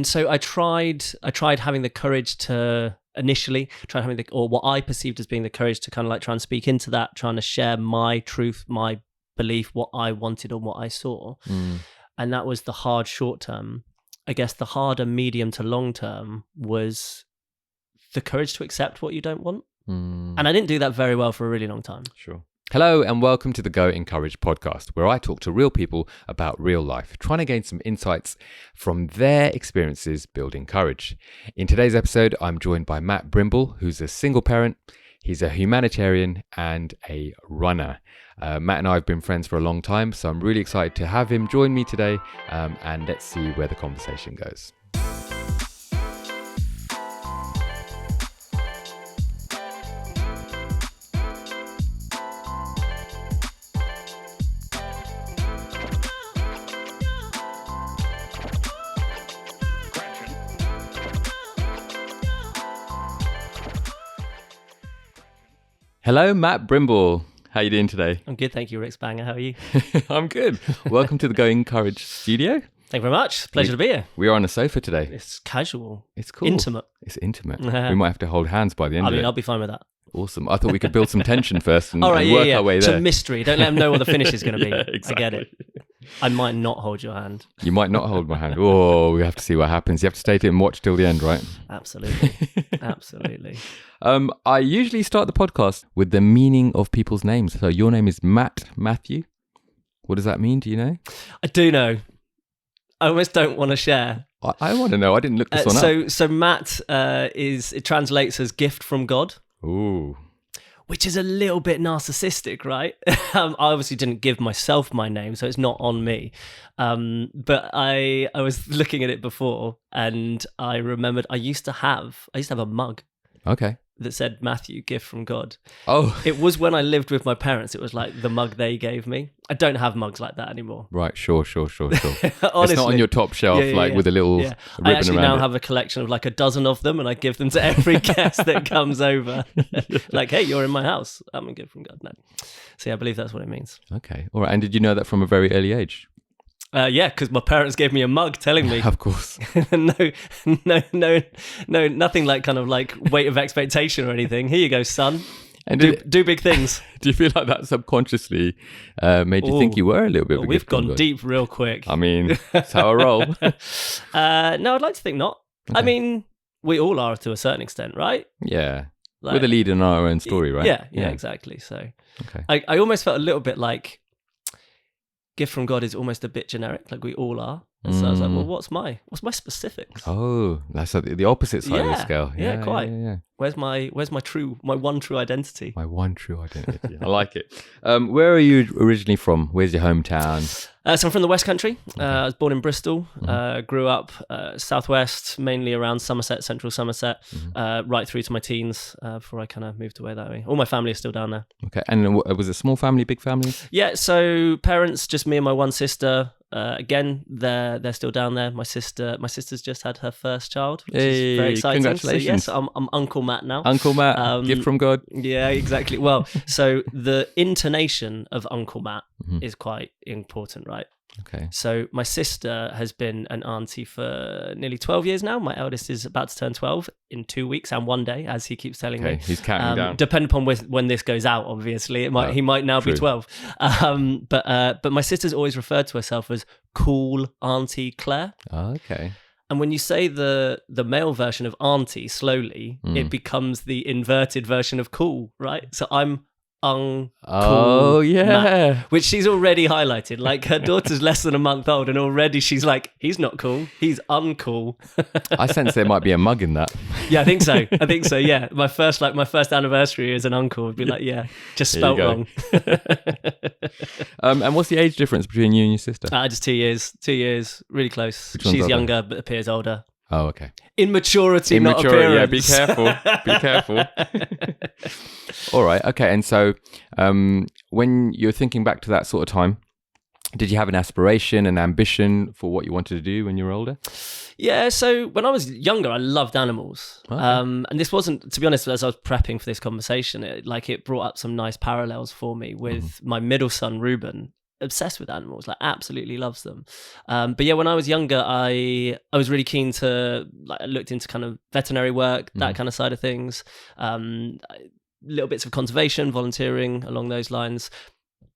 And so I tried having the courage to or what I perceived as being the courage to kind of like try and speak into that, trying to share my truth, my belief, what I wanted and what I saw. And that was the hard short term. I guess the harder medium to long term was the courage to accept what you don't want. And I didn't do that very well for a really long time. Sure. Hello and welcome to the Go Encourage podcast, where I talk to real people about real life, trying to gain some insights from their experiences building courage. In today's episode, I'm joined by Matt Brimble, who's a single parent. He's a humanitarian and a runner. Matt and I have been friends for a long time, so I'm really excited to have him join me today, and let's see where the conversation goes. Hello, Matt Brimble. How are you doing today? I'm good, thank you, Rix Banga. How are you? I'm good. Welcome to the Go Encourage studio. Thank you very much. Pleasure to be here. We are on a sofa today. It's casual. It's cool. Intimate. It's intimate. We might have to hold hands by the end of it. I'll be fine with that. Awesome. I thought we could build some tension first and, All right, and work our way there. It's a mystery. Don't let them know what the finish is going to be. Yeah, exactly. I get it. I might not hold your hand. You might not hold my hand. Oh, we have to see what happens. You have to stay and watch till the end, right? Absolutely. Absolutely. I usually start the podcast with the meaning of people's names. So your name is Matthew. What does that mean? Do you know? I do know. I almost don't want to share. I want to know. I didn't look this one up. So Matt it translates as gift from God. Ooh. Which is a little bit narcissistic, right? I obviously didn't give myself my name, so it's not on me. But I was looking at it before, and I remembered I used to have a mug. Okay. That said Matthew, gift from God. Oh. It was when I lived with my parents. It was like the mug they gave me. I don't have mugs like that anymore. Right, sure. Honestly, it's not on your top shelf, with a little ribbon around it. I actually now have a collection of like a dozen of them, and I give them to every guest that comes over. Like, hey, you're in my house. I'm a gift from God. No. So yeah, I believe that's what it means. Okay. All right. And did you know that from a very early age? Yeah, because my parents gave me a mug telling me. Of course. No, nothing like kind of like weight of expectation or anything. Here you go, son. And do big things. Do you feel like that subconsciously made you think you were a little bit of a We've gift from gone God? deep real quick. I mean, that's how I roll. No, I'd like to think not. Okay. I mean, we all are to a certain extent, right? Yeah. Like, we're the lead in our own story, right? Yeah, exactly. So okay. I almost felt a little bit like gift from God is almost a bit generic, like we all are. And so I was like, well, what's my specifics? Oh, that's the opposite side of the scale. Yeah, quite. Yeah. Where's my one true identity? My one true identity. I like it. Where are you originally from? Where's your hometown? So I'm from the West Country. I was born in Bristol. Grew up southwest, mainly around Somerset, central Somerset, right through to my teens before I kind of moved away that way. All my family is still down there. Okay. And was it a small family, big family? Yeah. So parents, just me and my one sister. Again, they're still down there. My sister's just had her first child, which is very exciting. Congratulations! So yes, I'm Uncle Matt now. Uncle Matt, gift from God. Yeah, exactly. Well, so the intonation of Uncle Matt is quite important, right? Okay. So my sister has been an auntie for nearly 12 years now. My eldest is about to turn 12 in 2 weeks and 1 day, as he keeps telling me. He's counting down. Depending upon when this goes out, obviously, he might now be 12. But my sister's always referred to herself as cool Auntie Claire. Oh, okay. And when you say the male version of auntie slowly, it becomes the inverted version of cool, right? So I'm uncool. Oh, yeah. Matt, which she's already highlighted. Like, her daughter's less than a month old, and already she's like, he's not cool, he's uncool. I sense there might be a mug in that. Yeah, I think so. Yeah, my first anniversary as an uncle would be like, yeah, just spelt wrong. And what's the age difference between you and your sister? Just 2 years. 2 years, really close. She's younger but appears older. Oh, okay. Immaturity, not appearance. Yeah, be careful. Be careful. All right. Okay. And so when you're thinking back to that sort of time, did you have an aspiration, an ambition for what you wanted to do when you were older? Yeah, so when I was younger, I loved animals. Okay. And this wasn't, to be honest, as I was prepping for this conversation, it brought up some nice parallels for me with my middle son, Ruben. obsessed with animals, like absolutely loves them. But yeah, when I was younger, I was really keen to, like, I looked into kind of veterinary work, that kind of side of things, little bits of conservation, volunteering along those lines.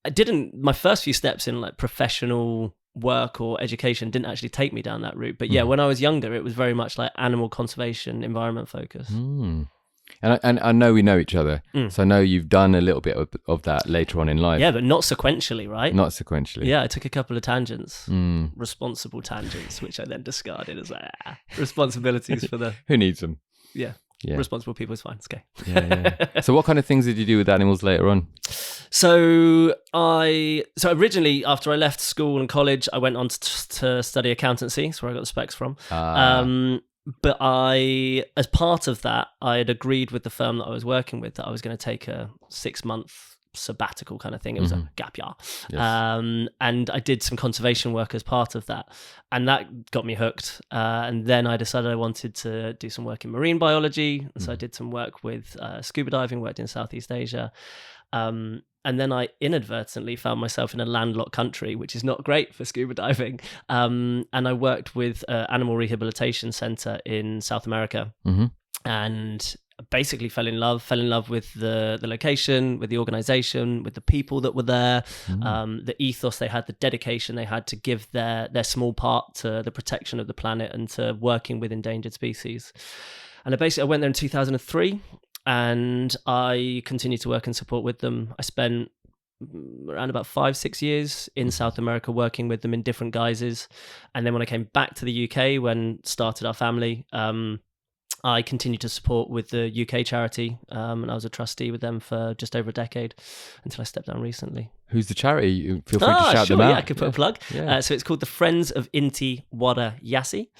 My first few steps in like professional work or education didn't actually take me down that route. But yeah, when I was younger, it was very much like animal conservation, environment focus. And I know we know each other, so I know you've done a little bit of that later on in life. Yeah, but not sequentially, right? Not sequentially. Yeah, I took a couple of tangents, responsible tangents, which I then discarded as responsibilities for the... Who needs them? Yeah. Responsible people is fine. It's okay. Yeah. So what kind of things did you do with animals later on? So originally, after I left school and college, I went on to study accountancy. That's where I got the specs from. But as part of that, I had agreed with the firm that I was working with that I was going to take a 6-month sabbatical kind of thing. It was a gap year. Yes. And I did some conservation work as part of that. And that got me hooked. And then I decided I wanted to do some work in marine biology. So I did some work with scuba diving, worked in Southeast Asia. And then I inadvertently found myself in a landlocked country, which is not great for scuba diving. And I worked with an animal rehabilitation center in South America. And basically fell in love with the location, with the organization, with the people that were there, the ethos they had, the dedication they had to give their small part to the protection of the planet and to working with endangered species. And I went there in 2003. And I continued to work and support with them. I spent around about 5-6 years in South America working with them in different guises. And then when I came back to the UK, when started our family, I continued to support with the UK charity. And I was a trustee with them for just over a decade until I stepped down recently. Who's the charity? Feel free to shout them out. Yeah, I could put a plug. Yeah. So it's called the Friends of Inti Wada Yassi.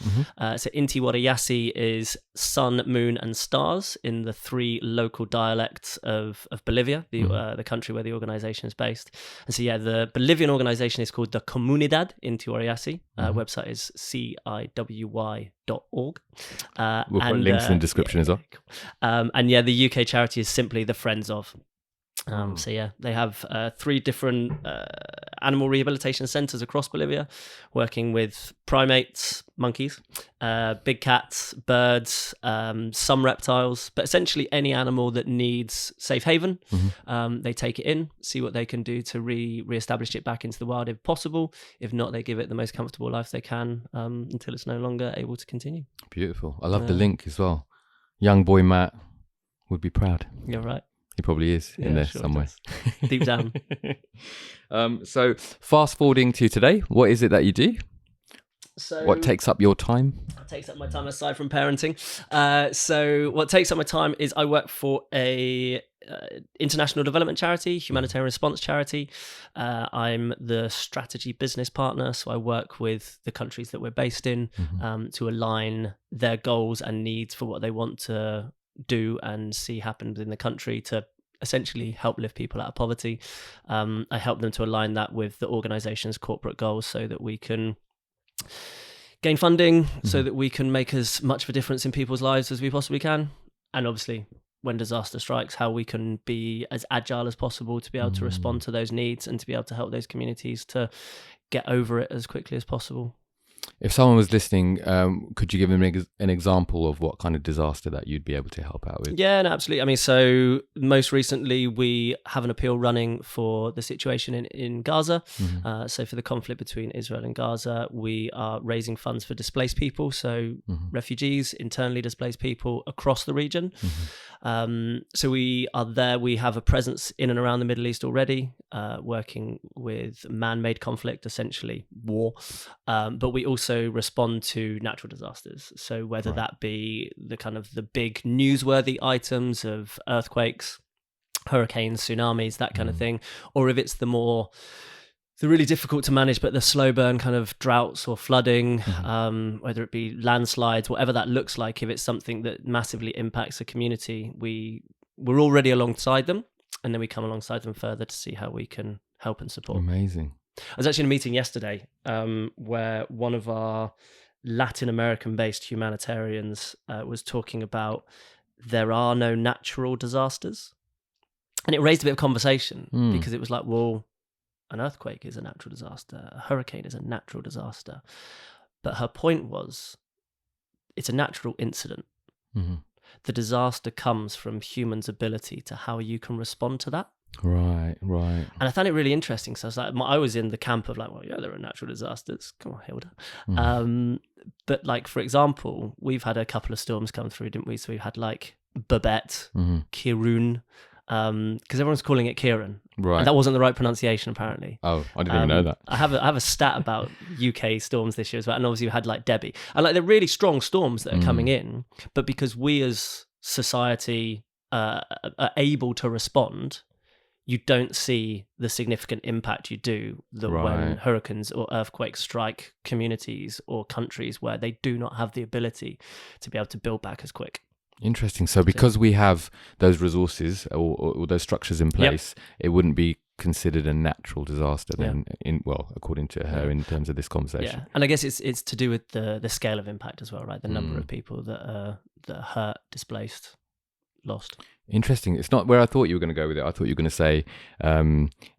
So Inti Wada Yassi is sun, moon, and stars in the 3 local dialects of Bolivia, the country where the organization is based. And so the Bolivian organization is called the Comunidad Inti Wada Yassi. Website is ciwy.org. We'll put links in the description as well. And the UK charity is simply the Friends of. They have 3 different animal rehabilitation centers across Bolivia, working with primates, monkeys, big cats, birds, some reptiles, but essentially any animal that needs safe haven. They take it in, see what they can do to re-establish it back into the wild if possible. If not, they give it the most comfortable life they can until it's no longer able to continue. Beautiful. I love the link as well. Young boy Matt would be proud. You're right. He probably is in there somewhere. Deep down. So fast forwarding to today, what is it that you do? So what takes up your time? What takes up my time aside from parenting? So what takes up my time is I work for a international development charity, humanitarian response charity. I'm the strategy business partner, so I work with the countries that we're based in to align their goals and needs for what they want to do and see happen within the country to essentially help lift people out of poverty. I help them to align that with the organization's corporate goals so that we can gain funding, so that we can make as much of a difference in people's lives as we possibly can. And obviously, when disaster strikes, how we can be as agile as possible to be able to respond to those needs and to be able to help those communities to get over it as quickly as possible. If someone was listening, could you give them an example of what kind of disaster that you'd be able to help out with? Yeah, no, absolutely. I mean, so most recently we have an appeal running for the situation in Gaza. So for the conflict between Israel and Gaza, we are raising funds for displaced people, so refugees, internally displaced people across the region. So we are there. We have a presence in and around the Middle East already, working with man-made conflict, essentially war. But we also respond to natural disasters. So whether that be the kind of the big newsworthy items of earthquakes, hurricanes, tsunamis, that kind of thing, or if it's the really difficult to manage, but the slow burn kind of droughts or flooding, whether it be landslides, whatever that looks like, if it's something that massively impacts a community, we're already alongside them, and then we come alongside them further to see how we can help and support. Amazing. I was actually in a meeting yesterday where one of our Latin American-based humanitarians was talking about there are no natural disasters. And it raised a bit of conversation because it was like, well, an earthquake is a natural disaster, a hurricane is a natural disaster. But her point was, it's a natural incident. Mm-hmm. The disaster comes from humans' ability to how you can respond to that. Right. And I found it really interesting. So I was like, I was in the camp of like, well, yeah, there are natural disasters. Come on, Hilda. Mm. But like, for example, we've had a couple of storms come through, didn't we? So we had like Babette, Kirun, because everyone's calling it Kieran. Right. And that wasn't the right pronunciation, apparently. Oh, I didn't even know that. I have a stat about UK storms this year as well. And obviously we had like Debbie. And like, they're really strong storms that are coming in. But because we as society are able to respond, you don't see the significant impact you do when hurricanes or earthquakes strike communities or countries where they do not have the ability to be able to build back as quick. Interesting. So because we have those resources or those structures in place, it wouldn't be considered a natural disaster then, according to her, in terms of this conversation. Yeah, and I guess it's to do with the scale of impact as well, right? The number of people that are hurt, displaced, lost. Interesting. It's not where I thought you were going to go with it. I thought you were going to say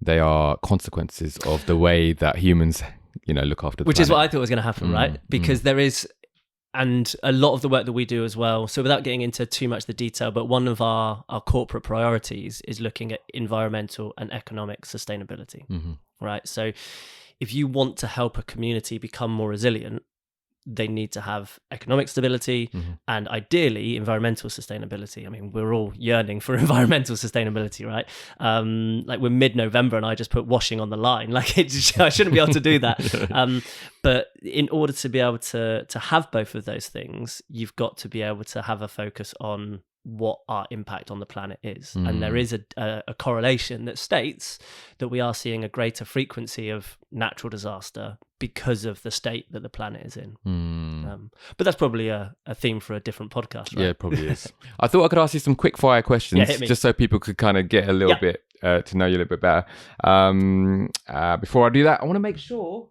they are consequences of the way that humans, look after the Which planet. is what I thought was going to happen, right? Because there is, and a lot of the work that we do as well. So without getting into too much of the detail, but one of our corporate priorities is looking at environmental and economic sustainability, right? So if you want to help a community become more resilient, they need to have economic stability and ideally environmental sustainability. I mean, we're all yearning for environmental sustainability, right? Like we're mid-November and I just put washing on the line. Like I shouldn't be able to do that. But in order to be able to have both of those things, you've got to be able to have a focus on what our impact on the planet is. And there is a correlation that states that we are seeing a greater frequency of natural disaster because of the state that the planet is in. But that's probably a theme for a different podcast, right? Yeah, it probably is. I thought I could ask you some quick fire questions just so people could kind of get a little bit to know you a little bit better. Before I do that, I want to make sure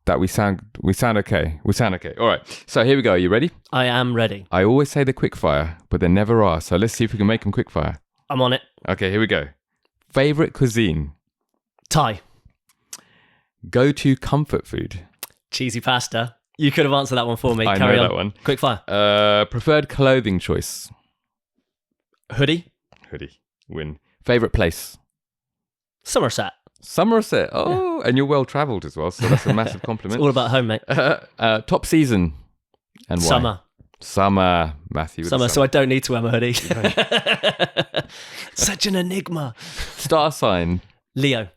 that we sound okay. We sound okay. All right. So here we go. Are you ready? I am ready. I always say the quick fire, but they never are. So let's see if we can make them quick fire. I'm on it. Okay, here we go. Favorite cuisine? Thai. Go-to comfort food? Cheesy pasta. You could have answered that one for me. I Carry know on. that one. Quick fire. Preferred clothing choice? Hoodie. Win. Favorite place? Somerset. Oh, and you're well travelled as well, so that's a massive compliment. It's all about home, mate. Top season and why? Summer, Matthew. Summer, so I don't need to wear my hoodie. Such an enigma. Star sign? Leo.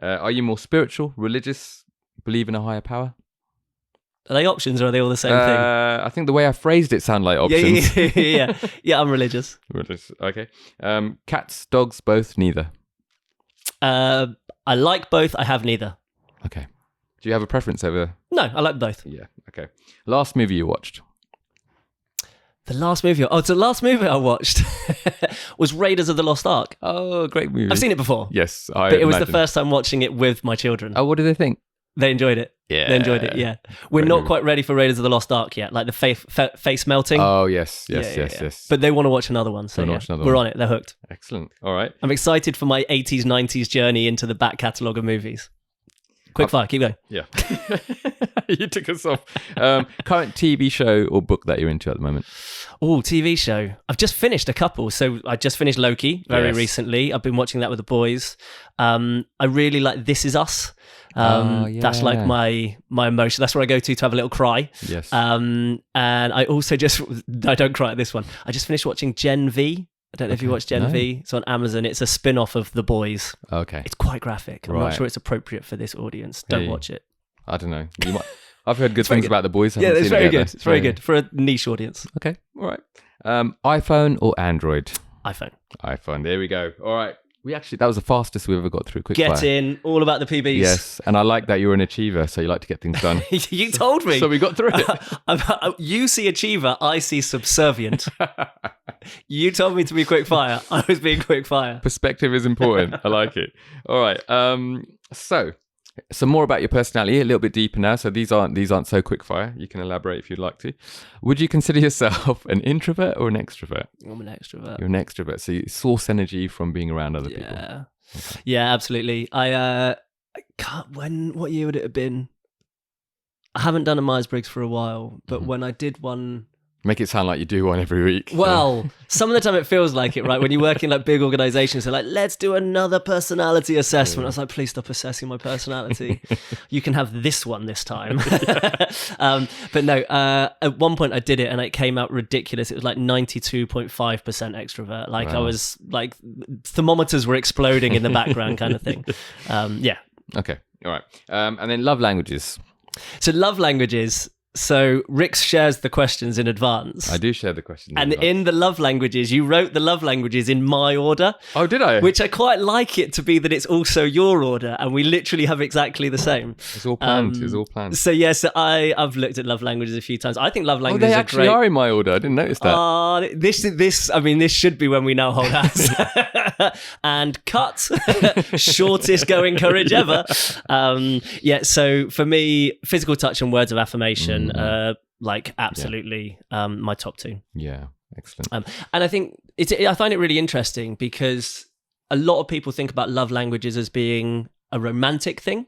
Are you more spiritual, religious, believe in a higher power? Are they options or are they all the same thing? I think the way I phrased it sounded like options. Yeah, I'm religious. Okay. Cats, dogs, both, neither? I like both. I have neither. Okay. Do you have a preference over? No, I like both. Yeah. Okay. Last movie you watched? The last movie I watched was Raiders of the Lost Ark. Oh, great movie. I've seen it before. Yes, but it was the first time watching it with my children. Oh, what did they think? They enjoyed it. Yeah. They enjoyed it, yeah. We're not quite ready for Raiders of the Lost Ark yet, like the face melting. Oh, yes. But they want to watch another one, so we're on it. They're hooked. Excellent. All right. I'm excited for my 80s, 90s journey into the back catalogue of movies. Quick fire, keep going. Yeah. You took us off. Current TV show or book that you're into at the moment? Oh, TV show. I've just finished a couple. So I just finished Loki very recently. I've been watching that with the boys. I really like This Is Us. That's like my emotion. That's where I go to have a little cry. Yes. And I also I don't cry at this one. I just finished watching Gen V. I don't know if you watch Gen V. It's on Amazon. It's a spin-off of The Boys. Okay. It's quite graphic. I'm not sure it's appropriate for this audience. Don't watch it. I don't know. I've heard good things about The Boys. Yeah, it's very good. It's very good for a niche audience. Okay. All right. iPhone or Android? iPhone. There we go. All right. That was the fastest we ever got through quick Get fire. in, all about the PBs. Yes, and I like that you're an achiever, so you like to get things done. You told me. So we got through it. You see achiever, I see subservient. You told me to be quick fire. I was being quick fire. Perspective is important. I like it. All right. So some more about your personality, a little bit deeper now. So these aren't so quick fire. You can elaborate if you'd like to. Would you consider yourself an introvert or an extrovert? I'm an extrovert. You're an extrovert, so you source energy from being around other people. Okay. Yeah, absolutely. I can't, what year would it have been? I haven't done a Myers-Briggs for a while, but when I did one... Make it sound like you do one every week. Well, some of the time it feels like it, right? When you work in like big organizations, they're like, let's do another personality assessment. I was like, please stop assessing my personality. You can have this one this time. But no, at one point I did it and it came out ridiculous. It was like 92.5% extrovert. Like I was like, thermometers were exploding in the background kind of thing. Yeah. Okay. All right. And then love languages. So love languages. So Rix shares the questions in advance. I do share the questions. And in the love languages, you wrote the love languages in my order. Oh, did I? Which I quite like it to be that it's also your order, and we literally have exactly the same. It's all planned. It's all planned. So yes, I've looked at love languages a few times. I think love languages they are actually great. are in my order. I didn't notice that. This. I mean, this should be when we now hold hands. And cut. Shortest going courage ever. Yeah. So for me, physical touch and words of affirmation. Like absolutely my top two. Yeah, excellent. And I think I find it really interesting because a lot of people think about love languages as being a romantic thing.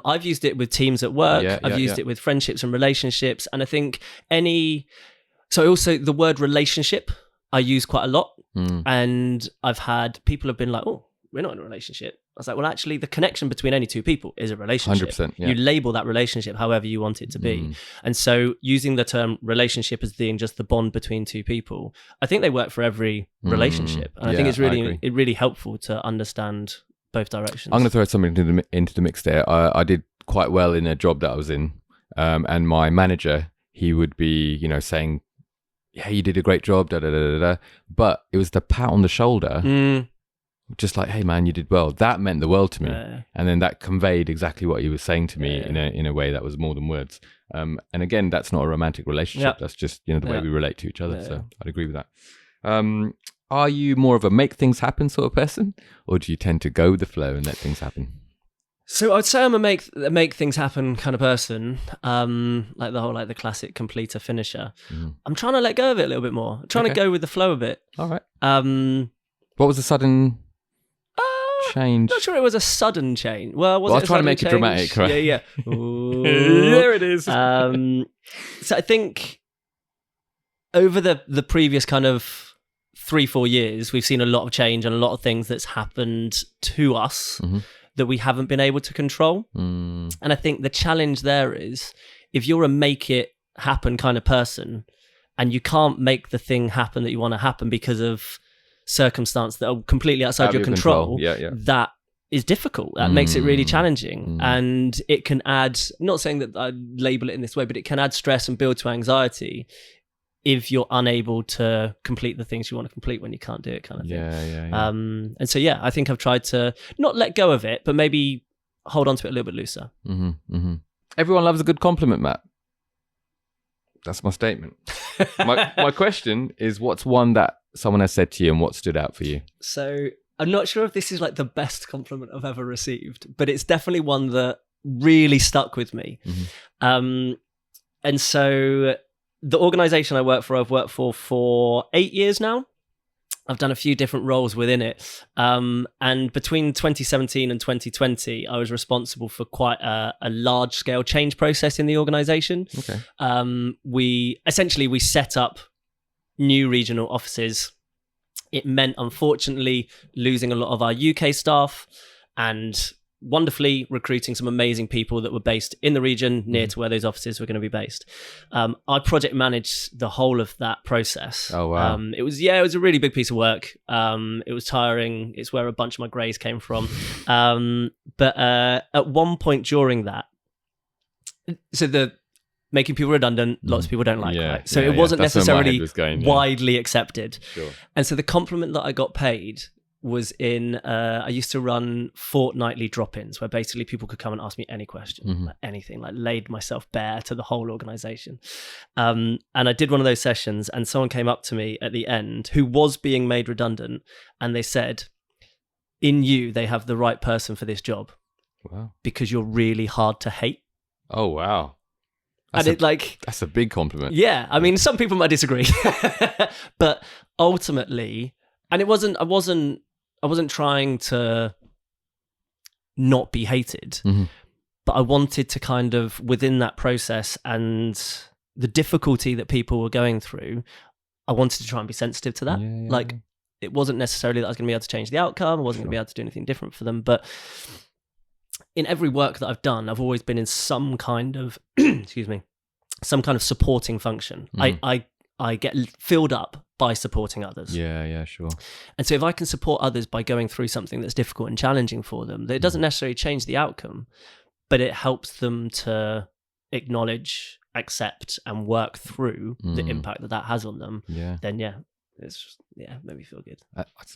I've used it with teams at work. I've used it with friendships and relationships. And I think so also the word relationship I use quite a lot. And I've had people have been like, oh, we're not in a relationship. I was like, well, actually, the connection between any two people is a relationship. 100%. Yeah. You label that relationship however you want it to be. And so using the term relationship as being just the bond between two people, I think they work for every relationship. And I think it's really helpful to understand both directions. I'm going to throw something into the mix there. I did quite well in a job that I was in. And my manager, he would be, saying, yeah, you did a great job, da da da da da. But it was the pat on the shoulder. Just like, hey man, you did well. That meant the world to me, and then that conveyed exactly what he was saying to me in a way that was more than words. And again, that's not a romantic relationship. That's just the way we relate to each other. So I'd agree with that. Are you more of a make things happen sort of person, or do you tend to go with the flow and let things happen? So I'd say I'm a make things happen kind of person, like the classic completer finisher. I'm trying to let go of it a little bit more. I'm trying to go with the flow a bit. All right. What was the sudden change? Not sure it was a sudden change. Well, I'll try to make it dramatic, right? Yeah. Ooh, there it is. So I think over the previous kind of 3-4 years, we've seen a lot of change and a lot of things that's happened to us that we haven't been able to control. And I think the challenge there is if you're a make it happen kind of person and you can't make the thing happen that you want to happen because of circumstance that are completely outside your control. That is difficult. That makes it really challenging. And it can add, not saying that I label it in this way, but it can add stress and build to anxiety if you're unable to complete the things you want to complete when you can't do it kind of thing. And so, I think I've tried to not let go of it, but maybe hold on to it a little bit looser. Everyone loves a good compliment, Matt. That's my statement. My question is, what's one that someone has said to you and what stood out for you? So I'm not sure if this is like the best compliment I've ever received, but it's definitely one that really stuck with me. And so the organization I work for, I've worked for 8 years now. I've done a few different roles within it. And between 2017 and 2020, I was responsible for quite a large scale change process in the organization. We set up new regional offices. It meant, unfortunately, losing a lot of our UK staff and wonderfully recruiting some amazing people that were based in the region near to where those offices were going to be based. I project managed the whole of that process. Oh, wow. It was a really big piece of work. It was tiring. It's where a bunch of my grays came from. But at one point during that, so the making people redundant, lots of people don't like, right? So it wasn't necessarily widely accepted. Sure. And so the compliment that I got paid was in, I used to run fortnightly drop-ins where basically people could come and ask me any question, like anything, like laid myself bare to the whole organization. And I did one of those sessions and someone came up to me at the end who was being made redundant and they said, in you, they have the right person for this job. Wow. Because you're really hard to hate. Oh, wow. That's a big compliment. Yeah. I mean, some people might disagree, but ultimately, and I wasn't trying to not be hated, Mm-hmm. but I wanted to kind of, within that process and the difficulty that people were going through, I wanted to try and be sensitive to that. Like, it wasn't necessarily that I was going to be able to change the outcome. I wasn't going to be able to do anything different for them. But in every work that I've done, I've always been in some kind of, excuse me, some kind of supporting function. I get filled up by supporting others. Yeah, sure. And so if I can support others by going through something that's difficult and challenging for them, that it doesn't necessarily change the outcome, but it helps them to acknowledge, accept, and work through the impact that has on them, then it's made me feel good.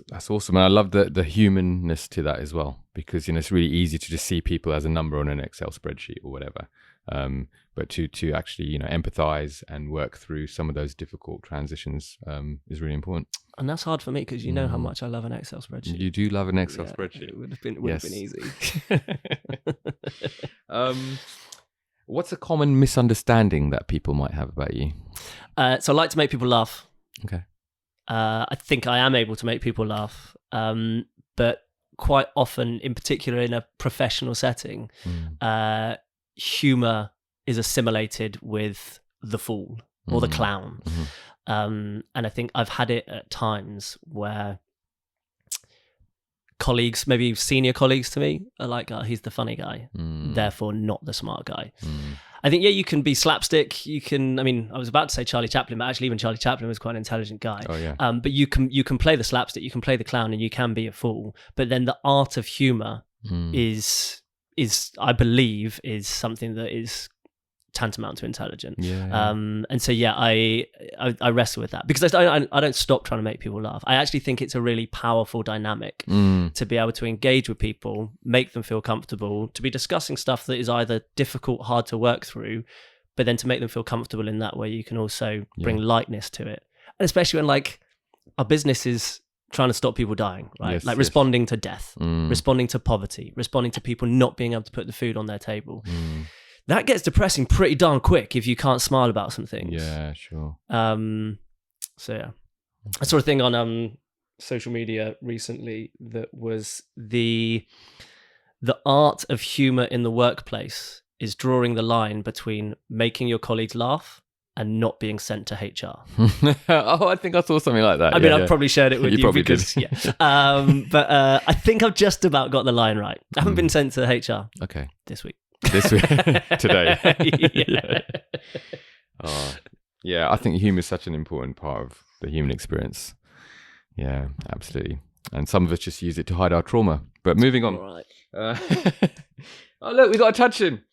That's awesome. And I love the humanness to that as well, because it's really easy to just see people as a number on an Excel spreadsheet or whatever, but to actually empathize and work through some of those difficult transitions is really important. And that's hard for me, because you know how much I love an Excel spreadsheet. You do love an Excel spreadsheet. It would have been easy. What's a common misunderstanding that people might have about you? So I like to make people laugh. Okay. I think I am able to make people laugh, but quite often, in particular in a professional setting, humor is assimilated with the fool or the clown. And I think I've had it at times where colleagues, maybe senior colleagues to me, are like, oh, he's the funny guy, therefore not the smart guy. I think, you can be slapstick. You can, I was about to say Charlie Chaplin, but actually even Charlie Chaplin was quite an intelligent guy. Oh, yeah. But you can play the slapstick, you can play the clown, and you can be a fool. But then the art of humor is I believe, is something that is tantamount to intelligent. And so I wrestle with that, because I don't stop trying to make people laugh. I actually think it's a really powerful dynamic to be able to engage with people, make them feel comfortable, to be discussing stuff that is either difficult, hard to work through, but then to make them feel comfortable in that way. You can also bring lightness to it, and especially when our business is trying to stop people dying, right? Responding to death, responding to poverty, responding to people not being able to put the food on their table. That gets depressing pretty darn quick if you can't smile about some things. Yeah, sure. I saw a thing on social media recently that was the art of humor in the workplace is drawing the line between making your colleagues laugh and not being sent to HR. Oh, I think I saw something like that. I've probably shared it with you. Probably because, did. But I think I've just about got the line right. I haven't been sent to HR this week. This week, today. Yeah. I think humor is such an important part of the human experience. Yeah, absolutely. And some of us just use it to hide our trauma. But moving on. All right. Oh, look, we got a touch-in.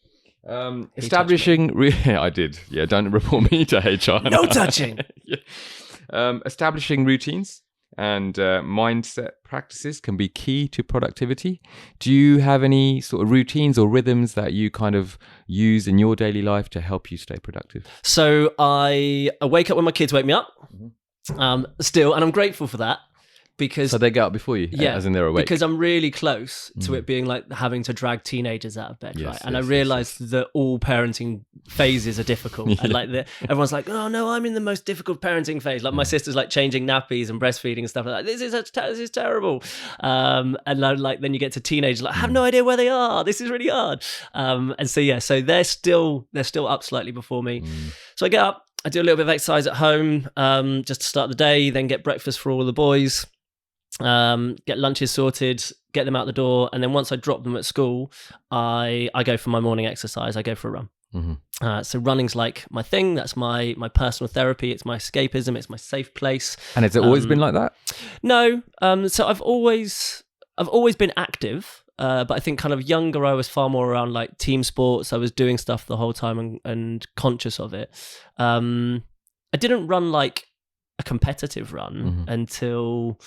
Establishing... I did. Yeah, don't report me to HR. No touching. Establishing routines and mindset practices can be key to productivity. Do you have any sort of routines or rhythms that you kind of use in your daily life to help you stay productive? So I wake up when my kids wake me up, still, and I'm grateful for that. Because so they get up before you, as in they're awake. Because I'm really close to it being like having to drag teenagers out of bed, right? And I realized that all parenting phases are difficult, and everyone's like, "Oh no, I'm in the most difficult parenting phase." Like my sister's like changing nappies and breastfeeding and stuff like that. This is terrible. And then you get to teenagers, like, I have no idea where they are. This is really hard. And so they're still up slightly before me. So I get up, I do a little bit of exercise at home, just to start the day, then get breakfast for all the boys. Get lunches sorted, get them out the door, and then once I drop them at school, I go for my morning exercise. I go for a run. So running's like my thing. That's my personal therapy. It's my escapism. It's my safe place. And has it always been like that? No. So I've always been active. But I think kind of younger, I was far more around like team sports. I was doing stuff the whole time and conscious of it. I didn't run like a competitive run until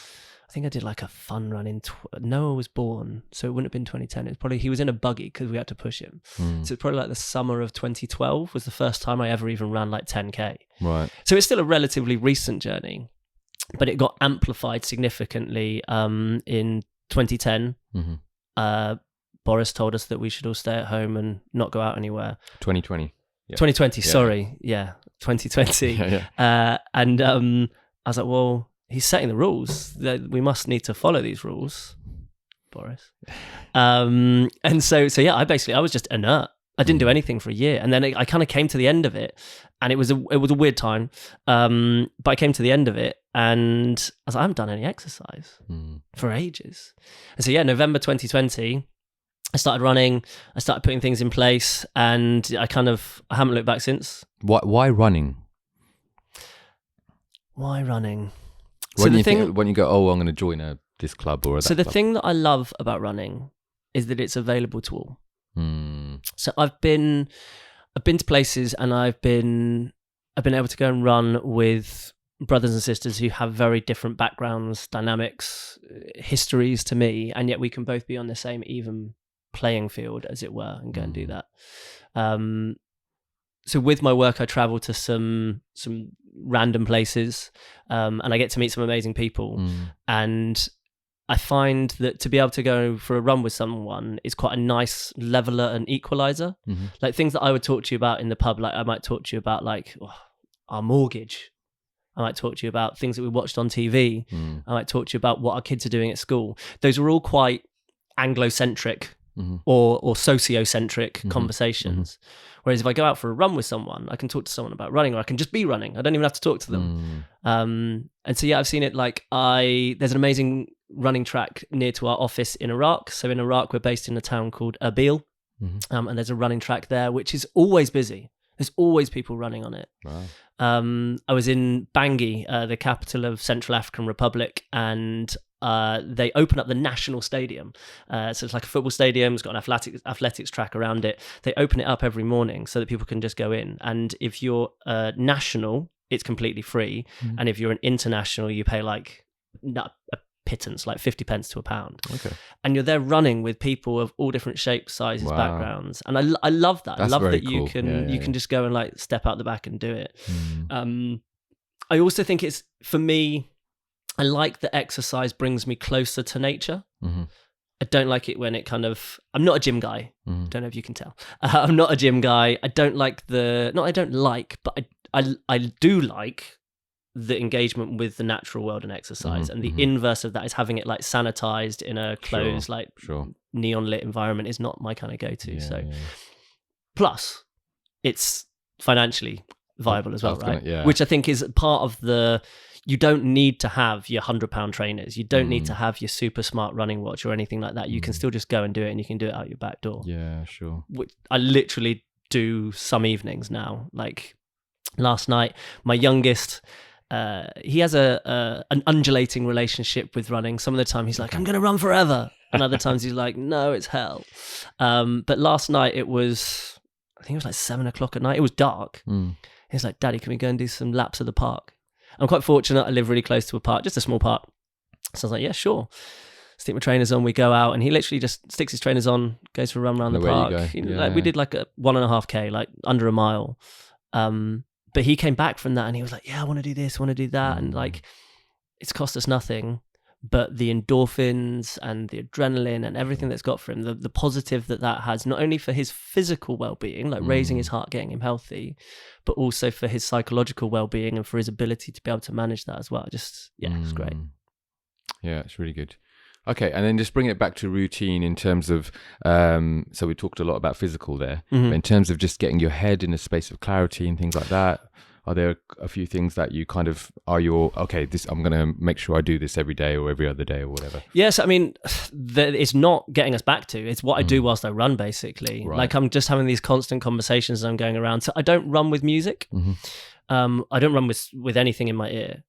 I think I did like a fun run in Noah was born, so it wouldn't have been 2010. It's probably, he was in a buggy because we had to push him. So it's probably like the summer of 2012 was the first time I ever even ran like 10k. Right. So it's still a relatively recent journey, but it got amplified significantly in 2010. Boris told us that we should all stay at home and not go out anywhere. 2020. Yeah. 2020. Sorry. Yeah. 2020. And I was like, well, he's setting the rules. That we must need to follow these rules, Boris. And so yeah, I was just inert. I didn't do anything for a year, and then I kind of came to the end of it, and it was a weird time. But I came to the end of it, and I was like, I haven't done any exercise for ages. And so yeah, November 2020, I started running. I started putting things in place, and I haven't looked back since. Why running? Why running? When you go, oh, I'm going to join this club or that. So the club. thing that I love about running is that it's available to all. So I've been to places, and I've been able to go and run with brothers and sisters who have very different backgrounds, dynamics, histories to me, and yet we can both be on the same even playing field, as it were, and go and do that. So with my work, I travel to some random places, and I get to meet some amazing people, and I find that to be able to go for a run with someone is quite a nice leveler and equalizer. Like things that I would talk to you about in the pub, like I might talk to you about like our mortgage. I might talk to you about things that we watched on TV. I might talk to you about what our kids are doing at school. Those are all quite Anglo-centric or socio-centric conversations. Whereas if I go out for a run with someone, I can talk to someone about running, or I can just be running. I don't even have to talk to them. And so yeah, I've seen it. Like there's an amazing running track near to our office in Iraq. So in Iraq, we're based in a town called Erbil, and there's a running track there which is always busy. There's always people running on it. Wow. I was in Bangui, the capital of Central African Republic, and they open up the national stadium. So it's like a football stadium. It's got an athletics track around it. They open it up every morning so that people can just go in. And if you're national, it's completely free. And if you're an international, you pay like a pittance, like 50 pence to a pound. Okay. And you're there running with people of all different shapes, sizes, backgrounds. And I love that. That's I love that cool. you can just go and like step out the back and do it. I also think it's, for me, I like that exercise brings me closer to nature. I don't like it when it I'm not a gym guy. Don't know if you can tell. I'm not a gym guy. I don't like but I do like the engagement with the natural world and exercise. And the inverse of that is having it like sanitized in a closed, neon lit environment is not my kind of go-to. Plus it's financially viable as well, right? Which I think is part of you don't need to have your £100 trainers. You don't need to have your super smart running watch or anything like that. You can still just go and do it, and you can do it out your back door. Yeah, sure. Which I literally do some evenings now. Like last night, my youngest, he has an undulating relationship with running. Some of the time he's like, I'm going to run forever. And other times he's like, no, it's hell. But last night I think it was like 7:00 at night. It was dark. He's like, Daddy, can we go and do some laps of the park? I'm quite fortunate. I live really close to a park, just a small park. So I was like, yeah, sure. Stick my trainers on, we go out, and he literally just sticks his trainers on, goes for a run around the park. We did like a 1.5K, like under a mile. But he came back from that and he was like, yeah, I want to do this, I want to do that. And like, it's cost us nothing, but the endorphins and the adrenaline and everything that's got for him, the positive that has, not only for his physical well-being, like raising his heart, getting him healthy, but also for his psychological well-being and for his ability to be able to manage that as well. It's great. Yeah, it's really good. Okay, and then just bring it back to routine in terms of, so we talked a lot about physical there, but in terms of just getting your head in a space of clarity and things like that, are there a few things that you kind of I'm going to make sure I do this every day or every other day or whatever? Yes, I mean, it's not getting us back to, it's what I do whilst I run, basically. Right. Like I'm just having these constant conversations as I'm going around. So I don't run with music. I don't run with anything in my ear.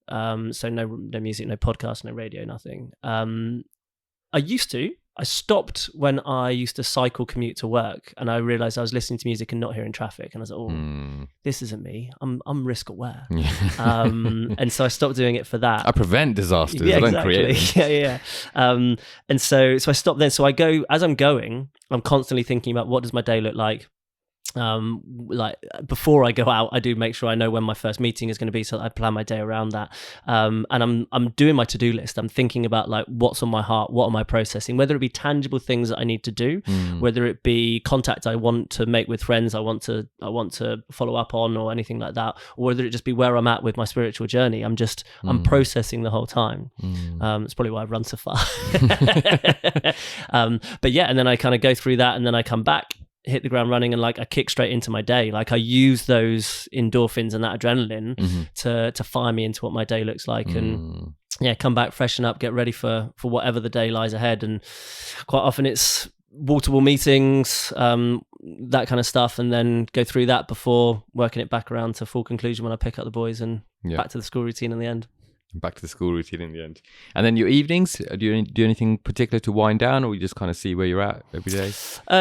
So no music, no podcast, no radio, nothing. I used to. I stopped when I used to cycle commute to work, and I realized I was listening to music and not hearing traffic, and I was like, this isn't me. I'm risk aware. And so I stopped doing it for that. I prevent disasters. I don't create them. And so I stopped then. So I go, as I'm going, I'm constantly thinking about what does my day look like? like before I go out, I do make sure I know when my first meeting is going to be, so that I plan my day around that. And I'm doing my to-do list. I'm thinking about like what's on my heart, what am I processing, whether it be tangible things that I need to do, whether it be contact I want to make with friends I want to follow up on, or anything like that, or whether it just be where I'm at with my spiritual journey. I'm processing the whole time. It's probably why I run so far. But yeah, and then I kind of go through that, and then I come back, hit the ground running, and like I kick straight into my day. Like I use those endorphins and that adrenaline to fire me into what my day looks like, and come back, freshen up, get ready for whatever the day lies ahead. And quite often it's wall-to-wall meetings, that kind of stuff, and then go through that before working it back around to full conclusion when I pick up the boys and back to the school routine in the end. Back to the school routine in the end. And then your evenings, do you do anything particular to wind down, or you just kind of see where you're at every day?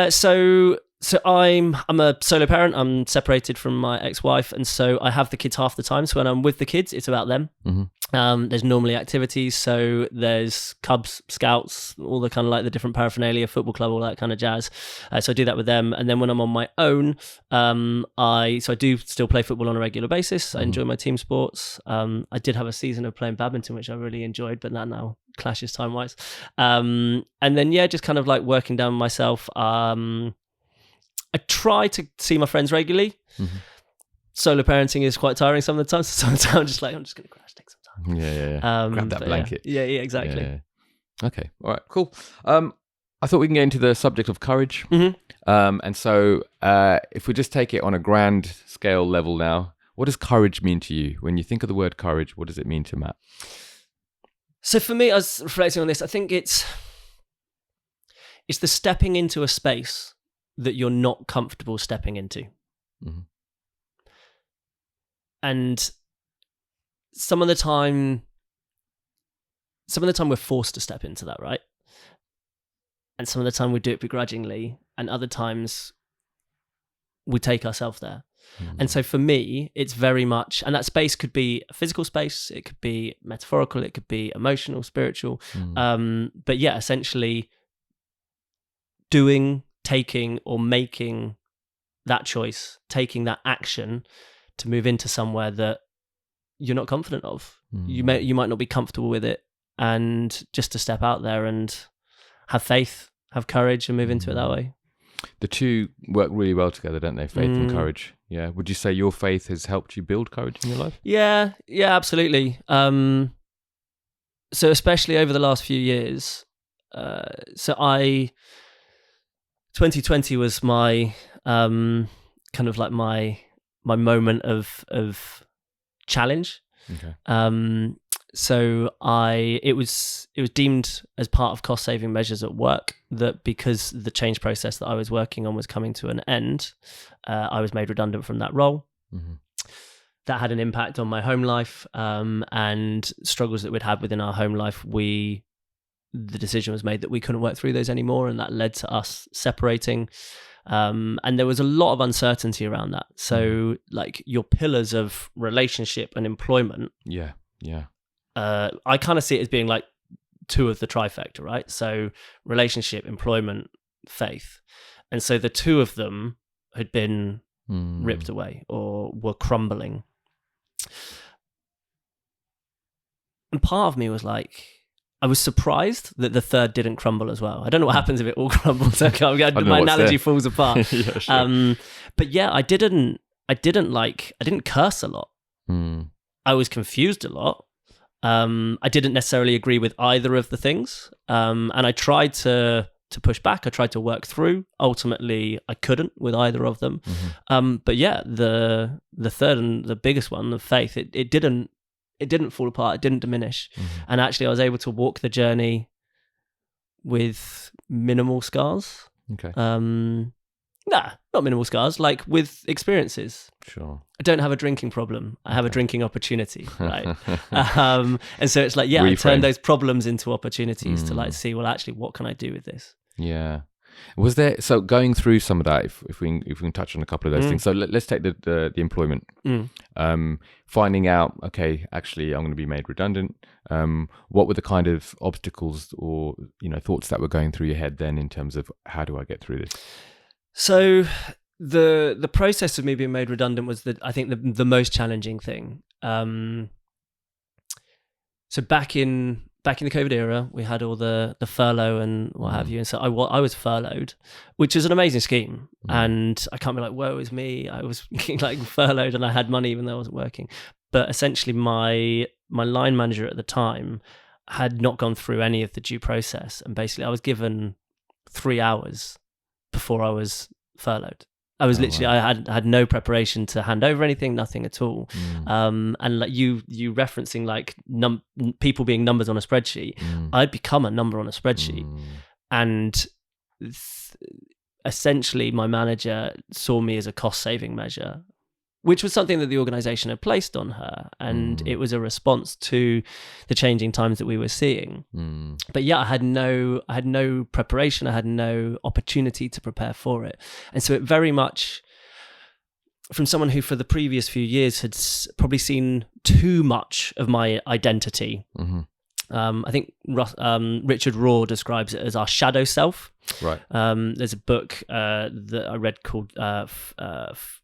So I'm a solo parent. I'm separated from my ex-wife, and so I have the kids half the time. So when I'm with the kids, it's about them. There's normally activities. So there's Cubs, Scouts, all the kind of like the different paraphernalia, football club, all that kind of jazz. So I do that with them. And then when I'm on my own, I do still play football on a regular basis. I enjoy my team sports. I did have a season of playing badminton, which I really enjoyed, but that now clashes time-wise. And then, just kind of like working down myself. I try to see my friends regularly. Solo parenting is quite tiring some of the time. So sometimes I'm just going to crash, take some time. Grab that blanket. Yeah, exactly. Yeah. Okay, all right, cool. I thought we can get into the subject of courage. And so if we just take it on a grand scale level now, what does courage mean to you? When you think of the word courage, what does it mean to Matt? So for me, I was reflecting on this. I think it's the stepping into a space that you're not comfortable stepping into. And some of the time we're forced to step into that, right? And some of the time we do it begrudgingly, and other times we take ourselves there. And so for me, it's very much, and that space could be a physical space, it could be metaphorical, it could be emotional, spiritual. But yeah, essentially taking or making that choice, taking that action to move into somewhere that you're not confident of. You might not be comfortable with it, and just to step out there and have faith, have courage, and move into it that way. The two work really well together, don't they? Faith and courage. Yeah. Would you say your faith has helped you build courage in your life? Yeah, absolutely. So especially over the last few years, 2020 was my kind of like my moment of challenge. Okay. So it was deemed as part of cost saving measures at work that because the change process that I was working on was coming to an end, I was made redundant from that role. That had an impact on my home life, and struggles that we'd had within our home life. The decision was made that we couldn't work through those anymore, and that led to us separating. And there was a lot of uncertainty around that. So like your pillars of relationship and employment. Yeah. I kind of see it as being like two of the trifecta, right? So relationship, employment, faith. And so the two of them had been ripped away or were crumbling. And part of me was like, I was surprised that the third didn't crumble as well. I don't know what happens if it all crumbles. My analogy falls apart. Yeah, sure. But yeah, I didn't curse a lot. I was confused a lot. I didn't necessarily agree with either of the things. And I tried to push back. I tried to work through. Ultimately, I couldn't with either of them. But yeah, the third and the biggest one, the faith, it didn't fall apart. It didn't diminish. And actually I was able to walk the journey with minimal scars. Okay. Nah, not minimal scars, like with experiences. Sure. I don't have a drinking problem. I have a drinking opportunity, right? And so it's like, I turn those problems into opportunities to like see, well, actually, what can I do with this? Yeah. Was there, so going through some of that, if we can touch on a couple of those things. So let's take the employment. Finding out, okay, actually I'm going to be made redundant. What were the kind of obstacles or, thoughts that were going through your head then in terms of how do I get through this? So the process of me being made redundant was I think the most challenging thing. So back in the COVID era, we had all the furlough and what have you, and so I was furloughed, which is an amazing scheme. And I can't be like, woe is me, I was like furloughed and I had money even though I wasn't working. But essentially, my line manager at the time had not gone through any of the due process, and basically, I was given 3 hours before I was furloughed. I was literally, I had no preparation to hand over anything, nothing at all. And like you referencing like people being numbers on a spreadsheet, I'd become a number on a spreadsheet. And essentially my manager saw me as a cost saving measure, which was something that the organization had placed on her. And it was a response to the changing times that we were seeing. But yeah, I had no preparation. I had no opportunity to prepare for it. And so it very much, from someone who for the previous few years had probably seen too much of my identity. I think Richard Rohr describes it as our shadow self. Right. There's a book that I read called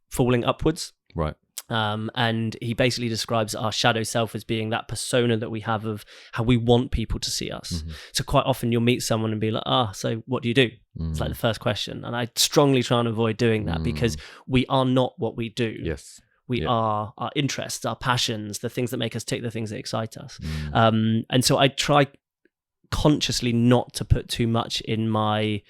Falling Upwards. Right. And he basically describes our shadow self as being that persona that we have of how we want people to see us. So quite often you'll meet someone and be like, so what do you do? It's like the first question. And I strongly try and avoid doing that because we are not what we do. Yes. We are our interests, our passions, the things that make us tick, the things that excite us. And so I try consciously not to put too much in my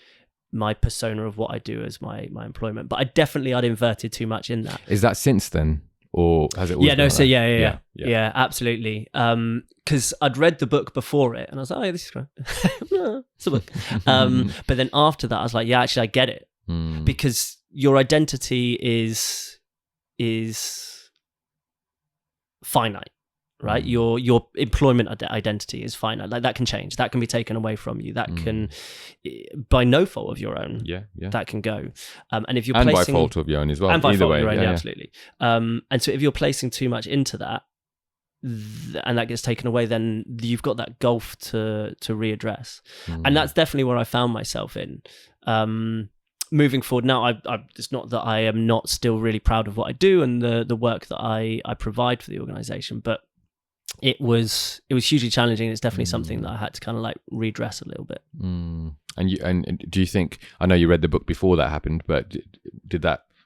persona of what I do as my employment, but I'd inverted too much in that. Is that since then, or has it always been like that? Yeah, absolutely. Because I'd read the book before it, and I was like, oh, yeah, this is great. It's a book. But then after that, I was like, yeah, actually, I get it, because your identity is finite. Right, your employment identity is finite. Like that can change. That can be taken away from you. That can, by no fault of your own. Yeah. That can go. And if you're by placing, fault of your own as well. And by either fault way, of your own, absolutely. And so if you're placing too much into that, and that gets taken away, then you've got that gulf to readdress. And that's definitely where I found myself in. Moving forward now, it's not that I am not still really proud of what I do and the work that I provide for the organization, but it was hugely challenging. It's definitely something that I had to kind of like redress a little bit. And do you think, I know you read the book before that happened, but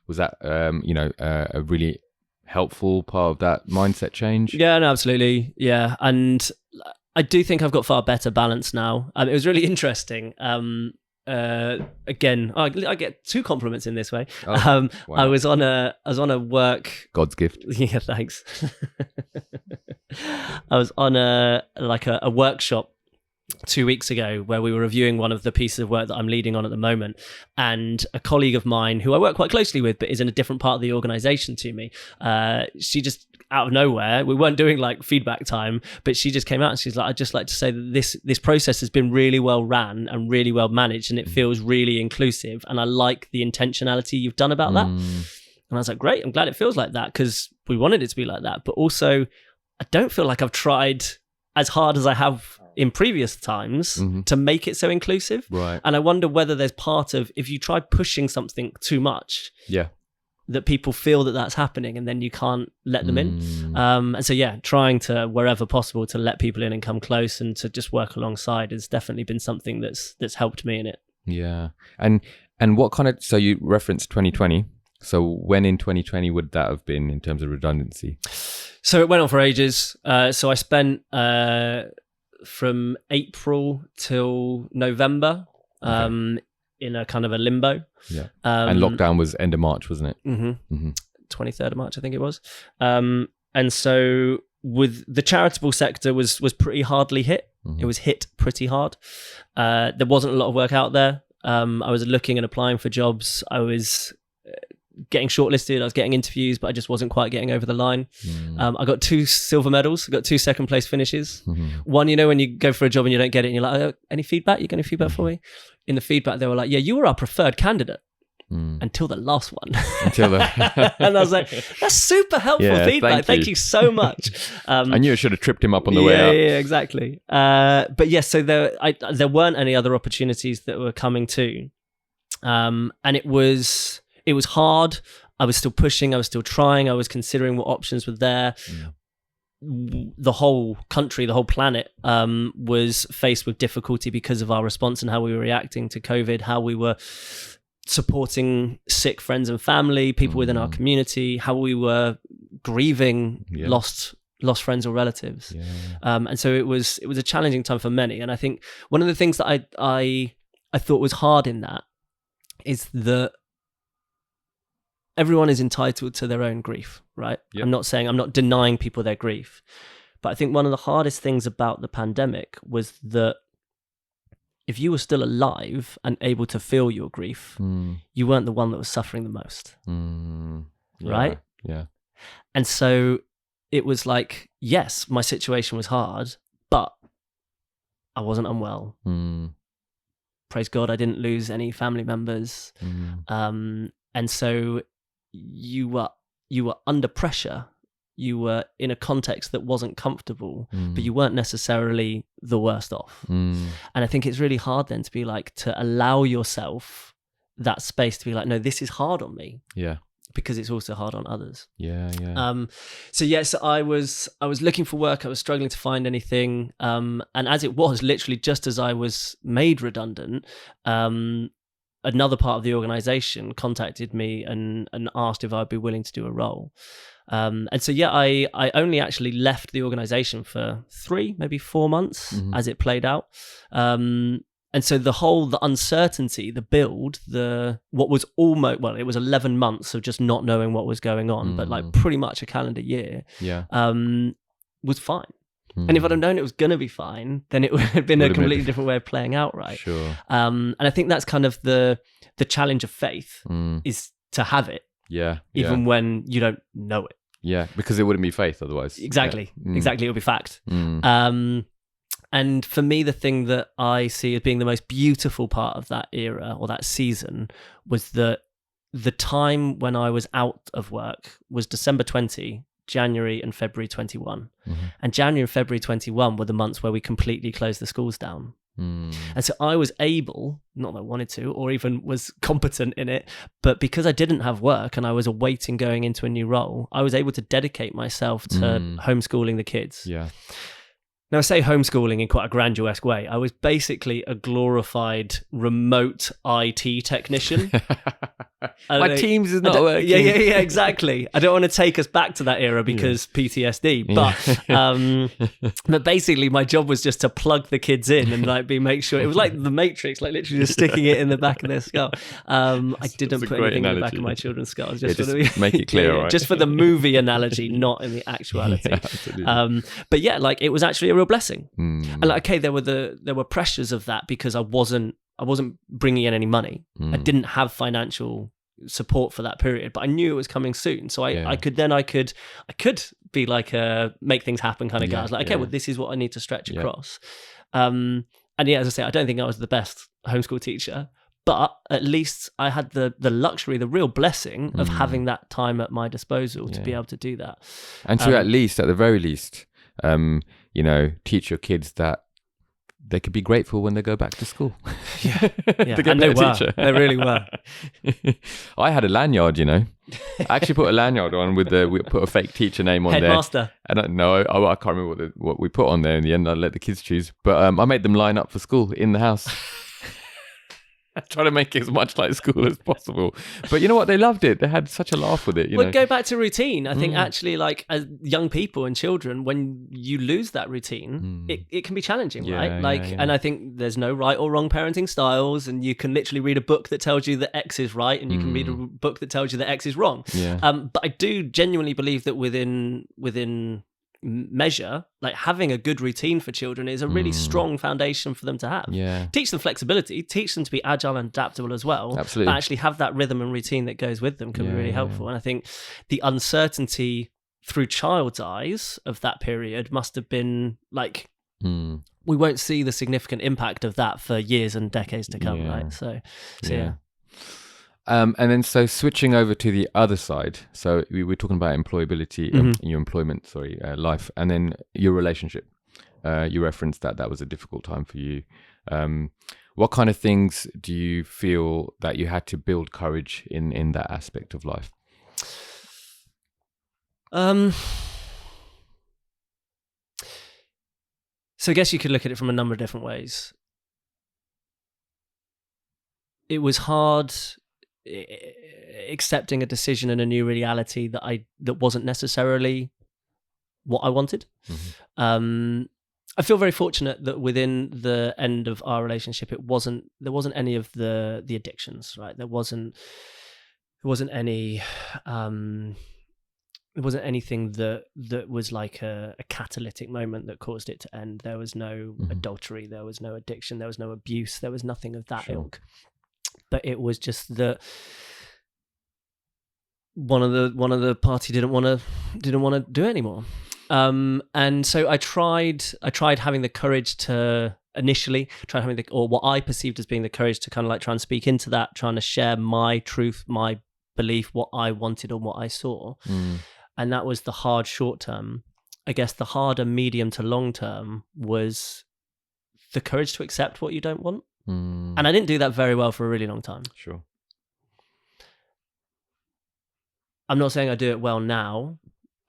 was that a really helpful part of that mindset change? Yeah, no, absolutely. Yeah. And I do think I've got far better balance now. It was really interesting. Again, I get 2 compliments in this way. Wow. I was on a work. God's gift. Yeah, thanks. I was on a workshop 2 weeks ago where we were reviewing one of the pieces of work that I'm leading on at the moment, and a colleague of mine who I work quite closely with but is in a different part of the organization to me, she just out of nowhere, we weren't doing like feedback time, but she just came out and she's like, I'd just like to say that this process has been really well ran and really well managed, and it feels really inclusive, and I like the intentionality you've done about that. And I was like, great, I'm glad it feels like that, because we wanted it to be like that. But also I don't feel like I've tried as hard as I have in previous times to make it so inclusive. Right. And I wonder whether there's part of, if you try pushing something too much, that people feel that that's happening and then you can't let them in. And so, trying to, wherever possible, to let people in and come close and to just work alongside has definitely been something that's helped me in it. Yeah. And what kind of, so you referenced 2020. So when in 2020 would that have been in terms of redundancy? So it went on for ages. So I spent from April till November in a kind of a limbo. Yeah. And lockdown was end of March, wasn't it? 23rd of March, I think it was. And so with the charitable sector was pretty hardly hit. It was hit pretty hard. There wasn't a lot of work out there. I was looking and applying for jobs. I was getting shortlisted, I was getting interviews, but I just wasn't quite getting over the line. I got 2 silver medals, I got 2 second place finishes. One, when you go for a job and you don't get it and you're like, oh, any feedback? You got any feedback for me? In the feedback, they were like, yeah, you were our preferred candidate. Until the last one. And I was like, that's super helpful feedback. Thank you so much. I knew I should have tripped him up on the way up. Yeah, exactly. But yes, so there weren't any other opportunities that were coming too. And it was it was hard. I was still pushing. I was still trying. I was considering what options were there. The whole country, the whole planet was faced with difficulty because of our response and how we were reacting to COVID, how we were supporting sick friends and family, people within our community, how we were grieving lost friends or relatives. And so it was a challenging time for many. And I think one of the things that I thought was hard in that is that everyone is entitled to their own grief, right? I'm not denying people their grief. But I think one of the hardest things about the pandemic was that if you were still alive and able to feel your grief, you weren't the one that was suffering the most, right? Yeah. And so it was like, yes, my situation was hard, but I wasn't unwell. Praise God, I didn't lose any family members. And so you were under pressure. You were in a context that wasn't comfortable, but you weren't necessarily the worst off. And I think it's really hard then to be like, to allow yourself that space to be like, no, this is hard on me. Yeah. Because it's also hard on others. So yes, I was looking for work. I was struggling to find anything. And as it was, literally just as I was made redundant, another part of the organization contacted me and asked if I'd be willing to do a role. And so, I only actually left the organization for 3, maybe 4 months as it played out. And so the uncertainty, the build, what was almost, well, it was 11 months of just not knowing what was going on, but like pretty much a calendar year, was fine. And if I'd have known it was going to be fine, then it would have been a completely different way of playing out, right? Sure. And I think that's kind of the challenge of faith is to have it, even when you don't know it. Yeah, because it wouldn't be faith otherwise. Exactly. Exactly, it would be fact. And for me, the thing that I see as being the most beautiful part of that era or that season was that the time when I was out of work was December 20, January and February 21. And January and February 21 were the months where we completely closed the schools down. And so I was able, not that I wanted to, or even was competent in it, but because I didn't have work and I was awaiting going into a new role, I was able to dedicate myself to homeschooling the kids. Now, I say homeschooling in quite a grandiose way. I was basically a glorified remote IT technician. My Teams is not working. Yeah, exactly. I don't want to take us back to that era because PTSD, but basically my job was just to plug the kids in and make sure, it was like the Matrix, like literally just sticking it in the back of their skull. I didn't put anything in the back of my children's skulls. Just make it clear, right? Just for the movie analogy, not in the actuality. But it was actually a real blessing. And there were pressures of that because I wasn't bringing in any money. I didn't have financial support for that period, but I knew it was coming soon. So I could be like a make things happen kind of guy. I was like, well, this is what I need to stretch across. And as I say, I don't think I was the best homeschool teacher, but at least I had the luxury, the real blessing of having that time at my disposal to be able to do that. And to at the very least, teach your kids that they could be grateful when they go back to school. And they were. They really were. I had a lanyard, I actually put a lanyard on we put a fake teacher name on Headmaster. there. And I can't remember what we put on there in the end. I let the kids choose. But I made them line up for school in the house. Trying to make it as much like school as possible. But you know what? They loved it. They had such a laugh with it. Go back to routine. I think actually, like, as young people and children, when you lose that routine, it can be challenging, right? And I think there's no right or wrong parenting styles, and you can literally read a book that tells you that X is right, and you can read a book that tells you that X is wrong. But I do genuinely believe that within measure, like having a good routine for children is a really strong foundation for them to have. Teach them flexibility, teach them to be agile and adaptable as well. Absolutely. But actually have that rhythm and routine that goes with them can be really helpful. And I think the uncertainty through child's eyes of that period must have been like, we won't see the significant impact of that for years and decades to come, right? So yeah. And then switching over to the other side, so we were talking about employability in your employment, life, and then your relationship. You referenced that was a difficult time for you. What kind of things do you feel that you had to build courage in that aspect of life? So I guess you could look at it from a number of different ways. It was hard accepting a decision and a new reality that wasn't necessarily what I wanted. I feel very fortunate that within the end of our relationship, there wasn't any of the addictions, right? There wasn't any there wasn't anything that was like a catalytic moment that caused it to end. There was no adultery, there was no addiction, there was no abuse, there was nothing of that ilk. But it was just that one of the party didn't want to do it anymore. And so I tried having the courage to initially try having or what I perceived as being the courage to kind of like try and speak into that, trying to share my truth, my belief, what I wanted and what I saw. And that was the hard short term. I guess the harder medium to long term was the courage to accept what you don't want. And I didn't do that very well for a really long time. Sure. I'm not saying I do it well now.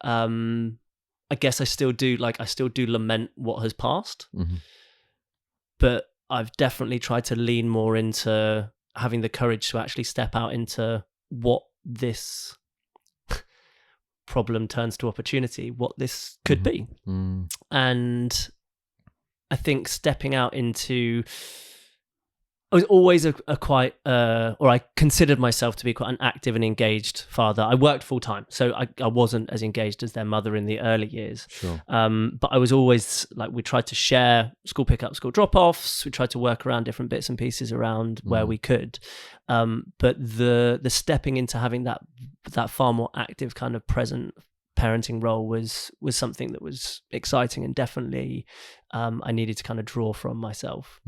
I guess I still do lament what has passed. But I've definitely tried to lean more into having the courage to actually step out into what this problem turns to opportunity, what this could be. And I think stepping out into... I was always or I considered myself to be quite an active and engaged father. I worked full time, so I wasn't as engaged as their mother in the early years. Sure. But I was always like, we tried to share school pickup, school drop-offs. We tried to work around different bits and pieces around where we could. But the stepping into having that far more active kind of present parenting role was something that was exciting and definitely I needed to kind of draw from myself.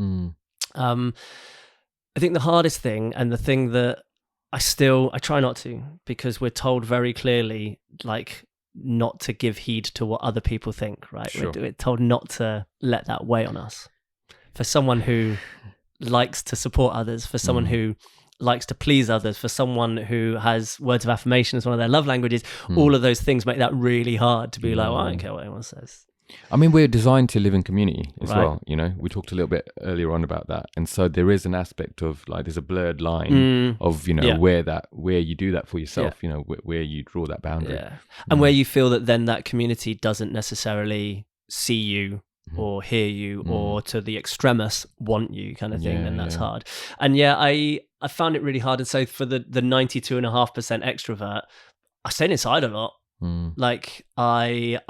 I think the hardest thing, and the thing that I try not to, because we're told very clearly, like, not to give heed to what other people think, right? Sure. We're told not to let that weigh on us. For someone who likes to support others, for someone who likes to please others, for someone who has words of affirmation as one of their love languages, all of those things make that really hard to be like, well, I don't care what anyone says. I mean, we're designed to live in community as Right. well, you know. We talked a little bit earlier on about that. And so there is an aspect of like, there's a blurred line of, you know, where you do that for yourself, you know, where you draw that boundary. Yeah. And where you feel that then that community doesn't necessarily see you or hear you or to the extremis want you kind of thing, then that's hard. And I found it really hard. And so for the 92.5% extrovert, I stayed inside a lot. Like I've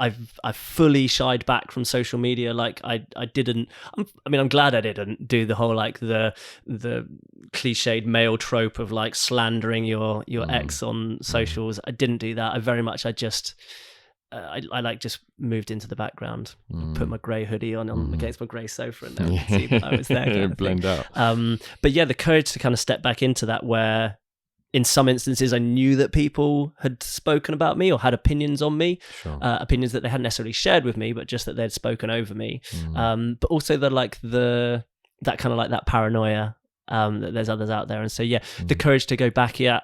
fully shied back from social media. Like I'm glad I didn't do the whole like the cliched male trope of like slandering your ex on socials. I didn't do that. I just moved into the background, put my grey hoodie on against my grey sofa, and then see that I was there. Kind of blend out. But yeah, the courage to kind of step back into that, where in some instances I knew that people had spoken about me or had opinions on me, opinions that they hadn't necessarily shared with me, but just that they'd spoken over me. But also that kind of like that paranoia that there's others out there. And so the courage to go back out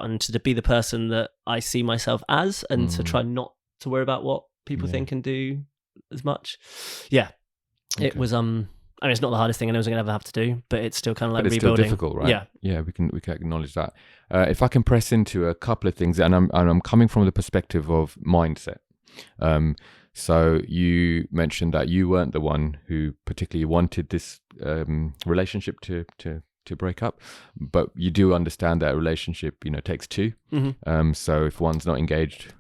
and to be the person that I see myself as, and to try not to worry about what people think and do as much. It was I mean, it's not the hardest thing I was going to ever have to do, but it's still kind of like it's rebuilding. Still difficult, right? Yeah, we can acknowledge that. If I can press into a couple of things, and I'm coming from the perspective of mindset. So you mentioned that you weren't the one who particularly wanted this relationship to break up, but you do understand that a relationship, you know, takes two. So if one's not engaged,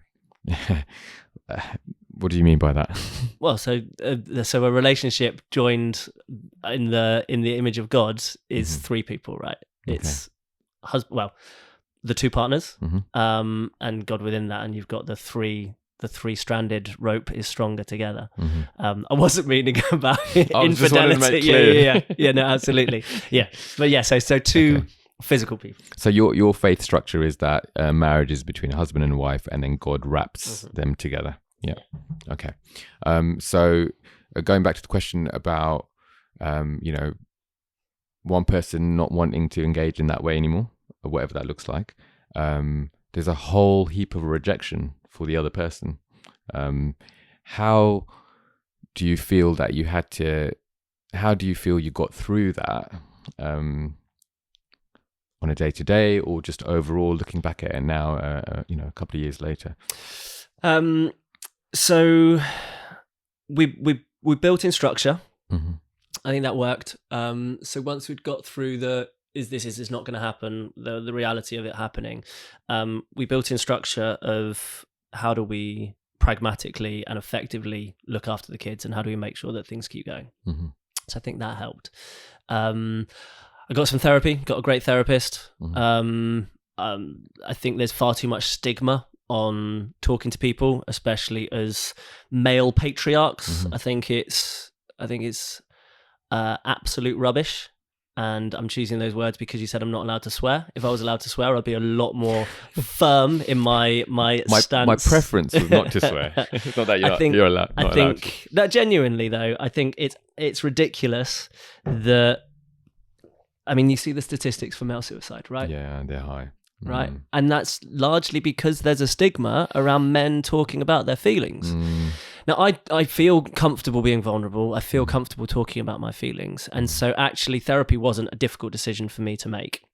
what do you mean by that? Well, so a relationship joined in the image of God is three people, right? It's the two partners, and God within that, and you've got the three-stranded rope is stronger together. I wasn't meaning about infidelity. Yeah, no, absolutely. Yeah, but so two physical people. So your faith structure is that marriage is between a husband and a wife, and then God wraps them together. Yeah. Okay. So going back to the question about, you know, one person not wanting to engage in that way anymore, or whatever that looks like, there's a whole heap of rejection for the other person. How do you feel that you had to, how do you feel you got through that on a day-to-day, or just overall looking back at it now, a couple of years later? So we built in structure. Mm-hmm. I think that worked. So once we'd got through is this not going to happen, the reality of it happening, we built in structure of how do we pragmatically and effectively look after the kids, and how do we make sure that things keep going. Mm-hmm. So I think that helped. I got some therapy, got a great therapist. Mm-hmm. I think there's far too much stigma on talking to people, especially as male patriarchs. Mm-hmm. I think it's absolute rubbish. And I'm choosing those words because you said I'm not allowed to swear. If I was allowed to swear, I'd be a lot more firm in my stance. My preference was not to swear. It's not that you're allowed. I think that genuinely, though, I think it's ridiculous that, I mean, you see the statistics for male suicide, right? Yeah, they're high. Right. And that's largely because there's a stigma around men talking about their feelings. Now, I feel comfortable being vulnerable. I feel comfortable talking about my feelings. And so actually therapy wasn't a difficult decision for me to make.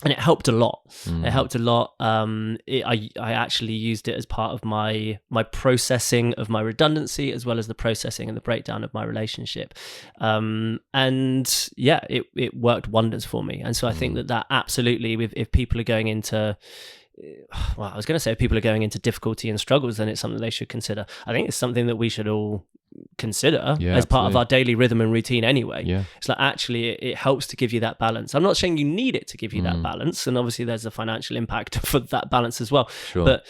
And it helped a lot. It helped a lot. I actually used it as part of my processing of my redundancy, as well as the processing and the breakdown of my relationship. And yeah, it worked wonders for me. And so I think that absolutely, if people are going into, well, I was going to say if people are going into difficulty and struggles, then it's something they should consider. I think it's something that we should all consider as part of our daily rhythm and routine anyway. It's like, actually it helps to give you that balance. I'm not saying you need it to give you that balance, and obviously there's a financial impact for that balance as well. But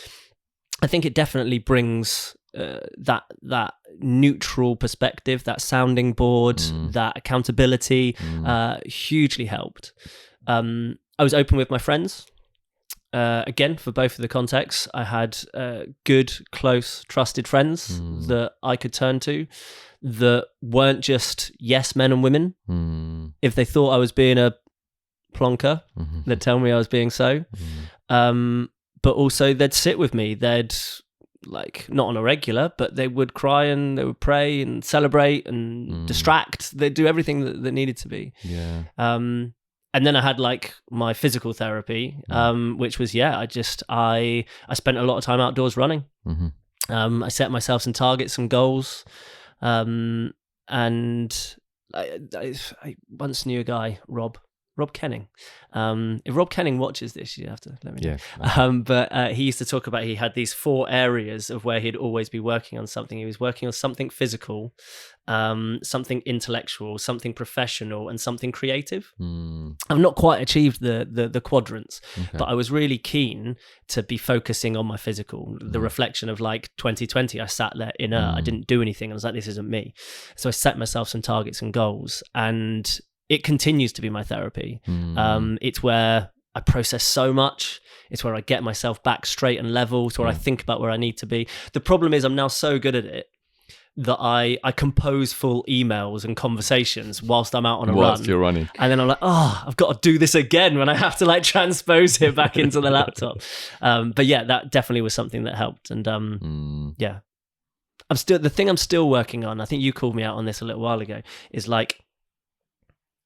I think it definitely brings that neutral perspective, that sounding board, that accountability, hugely helped. I was open with my friends. Again, for both of the contexts, I had good, close, trusted friends that I could turn to, that weren't just yes men and women. If they thought I was being a plonker, they'd tell me I was being so. But also they'd sit with me. They'd, like, not on a regular, but they would cry and they would pray and celebrate and distract. They'd do everything that needed to be. And then I had like my physical therapy, which was, I spent a lot of time outdoors running. I set myself some targets, some goals. And I once knew a guy, Rob Kenning. If Rob Kenning watches this, you have to let me know. But he used to talk about, he had these 4 areas of where he'd always be working on something. He was working on something physical, something intellectual, something professional, and something creative. I've not quite achieved the quadrants, but I was really keen to be focusing on my physical. The reflection of like 2020, I sat there inert, I didn't do anything. I was like, this isn't me. So I set myself some targets and goals, and it continues to be my therapy. It's where I process so much. It's where I get myself back straight and level. It's where I think about where I need to be. The problem is I'm now so good at it that I compose full emails and conversations whilst I'm out on a run. Whilst you're running. And then I'm like, I've got to do this again when I have to like transpose it back into the laptop. But yeah, that definitely was something that helped. And yeah, the thing I'm still working on, I think you called me out on this a little while ago, is like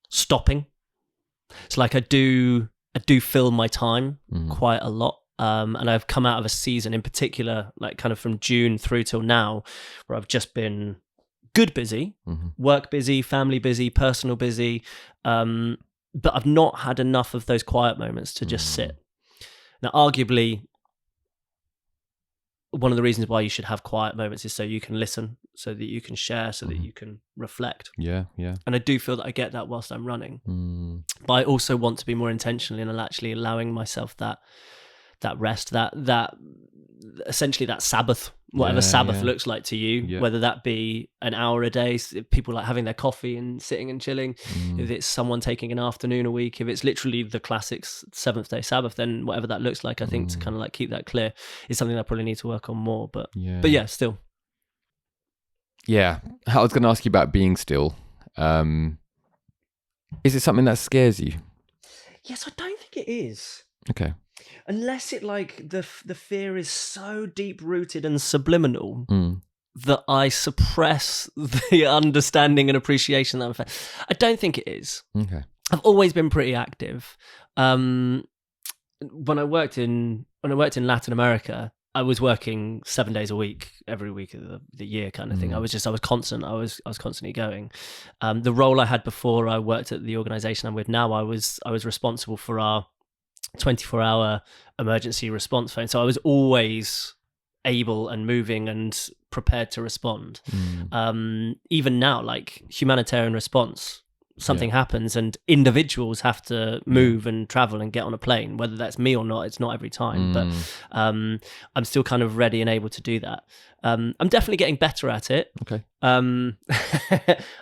stopping. It's like I do fill my time quite a lot. And I've come out of a season in particular, like kind of from June through till now, where I've just been good busy, work busy, family busy, personal busy. But I've not had enough of those quiet moments to just sit. Now, arguably, one of the reasons why you should have quiet moments is so you can listen, so that you can share, so that you can reflect. Yeah. And I do feel that I get that whilst I'm running. But I also want to be more intentional in actually allowing myself that rest, that essentially that Sabbath, whatever Sabbath looks like to you, whether that be an hour a day, if people like having their coffee and sitting and chilling, if it's someone taking an afternoon a week, if it's literally the classic 7th-day Sabbath, then whatever that looks like, I think to kind of like keep that clear is something I probably need to work on more. But yeah, still. Yeah, I was going to ask you about being still. Is it something that scares you? Yes, I don't think it is. Okay. Unless it like the fear is so deep rooted and subliminal Mm. that I suppress the understanding and appreciation that I'm feeling. I don't think it is. Okay. I've always been pretty active. When I worked in Latin America, I was working 7 days a week, every week of the year, kind of thing. I was constant. I was constantly going. The role I had before I worked at the organization I'm with now, I was responsible for our 24-hour emergency response phone. So I was always able and moving and prepared to respond. Even now, like humanitarian response, something happens and individuals have to move and travel and get on a plane, whether that's me or not. It's not every time, but I'm still kind of ready and able to do that. I'm definitely getting better at it. Okay. I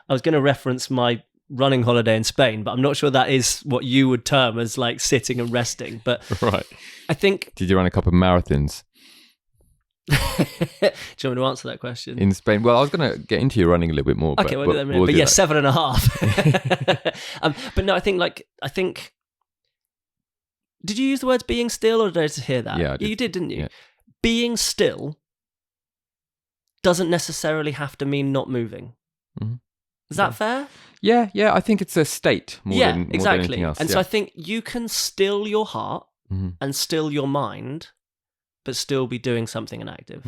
was going to reference my running holiday in Spain, but I'm not sure that is what you would term as like sitting and resting. But Right. I think... Did you run a couple of marathons Do you want me to answer that question? in Spain? Well, I was going to get into your running a little bit more. Okay, we'll do that in a minute. But yeah, 7.5. But no, I think... Did you use the words being still, or did I just hear that? Yeah, I did. You did, didn't you? Yeah. Being still doesn't necessarily have to mean not moving. Mm-hmm. Is that fair? Yeah, I think it's a state more than anything else. And so I think you can still your heart and still your mind, but still be doing something inactive.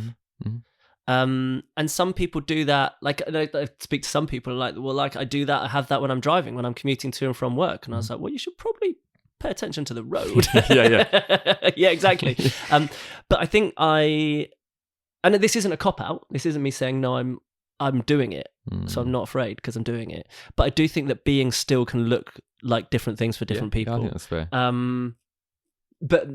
And some people do that. Like I speak to some people like, well, like I do that. I have that when I'm driving, when I'm commuting to and from work. And I was like, well, you should probably pay attention to the road. Yeah, exactly. But I think and this isn't a cop out. This isn't me saying no. I'm doing it, so I'm not afraid because I'm doing it. But I do think that being still can look like different things for different people. I think that's fair. But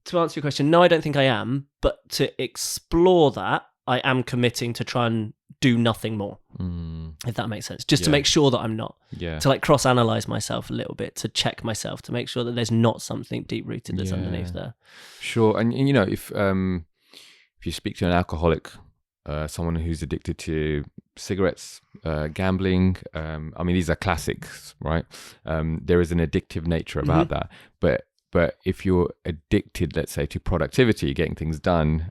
to answer your question, no, I don't think I am. But to explore that, I am committing to try and do nothing more, if that makes sense. Just to make sure that I'm not. Yeah. To like cross-analyze myself a little bit, to check myself, to make sure that there's not something deep-rooted that's underneath there. Sure, and you know, if you speak to an alcoholic, someone who's addicted to cigarettes, gambling, I mean, these are classics, right? There is an addictive nature about that. But if you're addicted, let's say, to productivity, getting things done,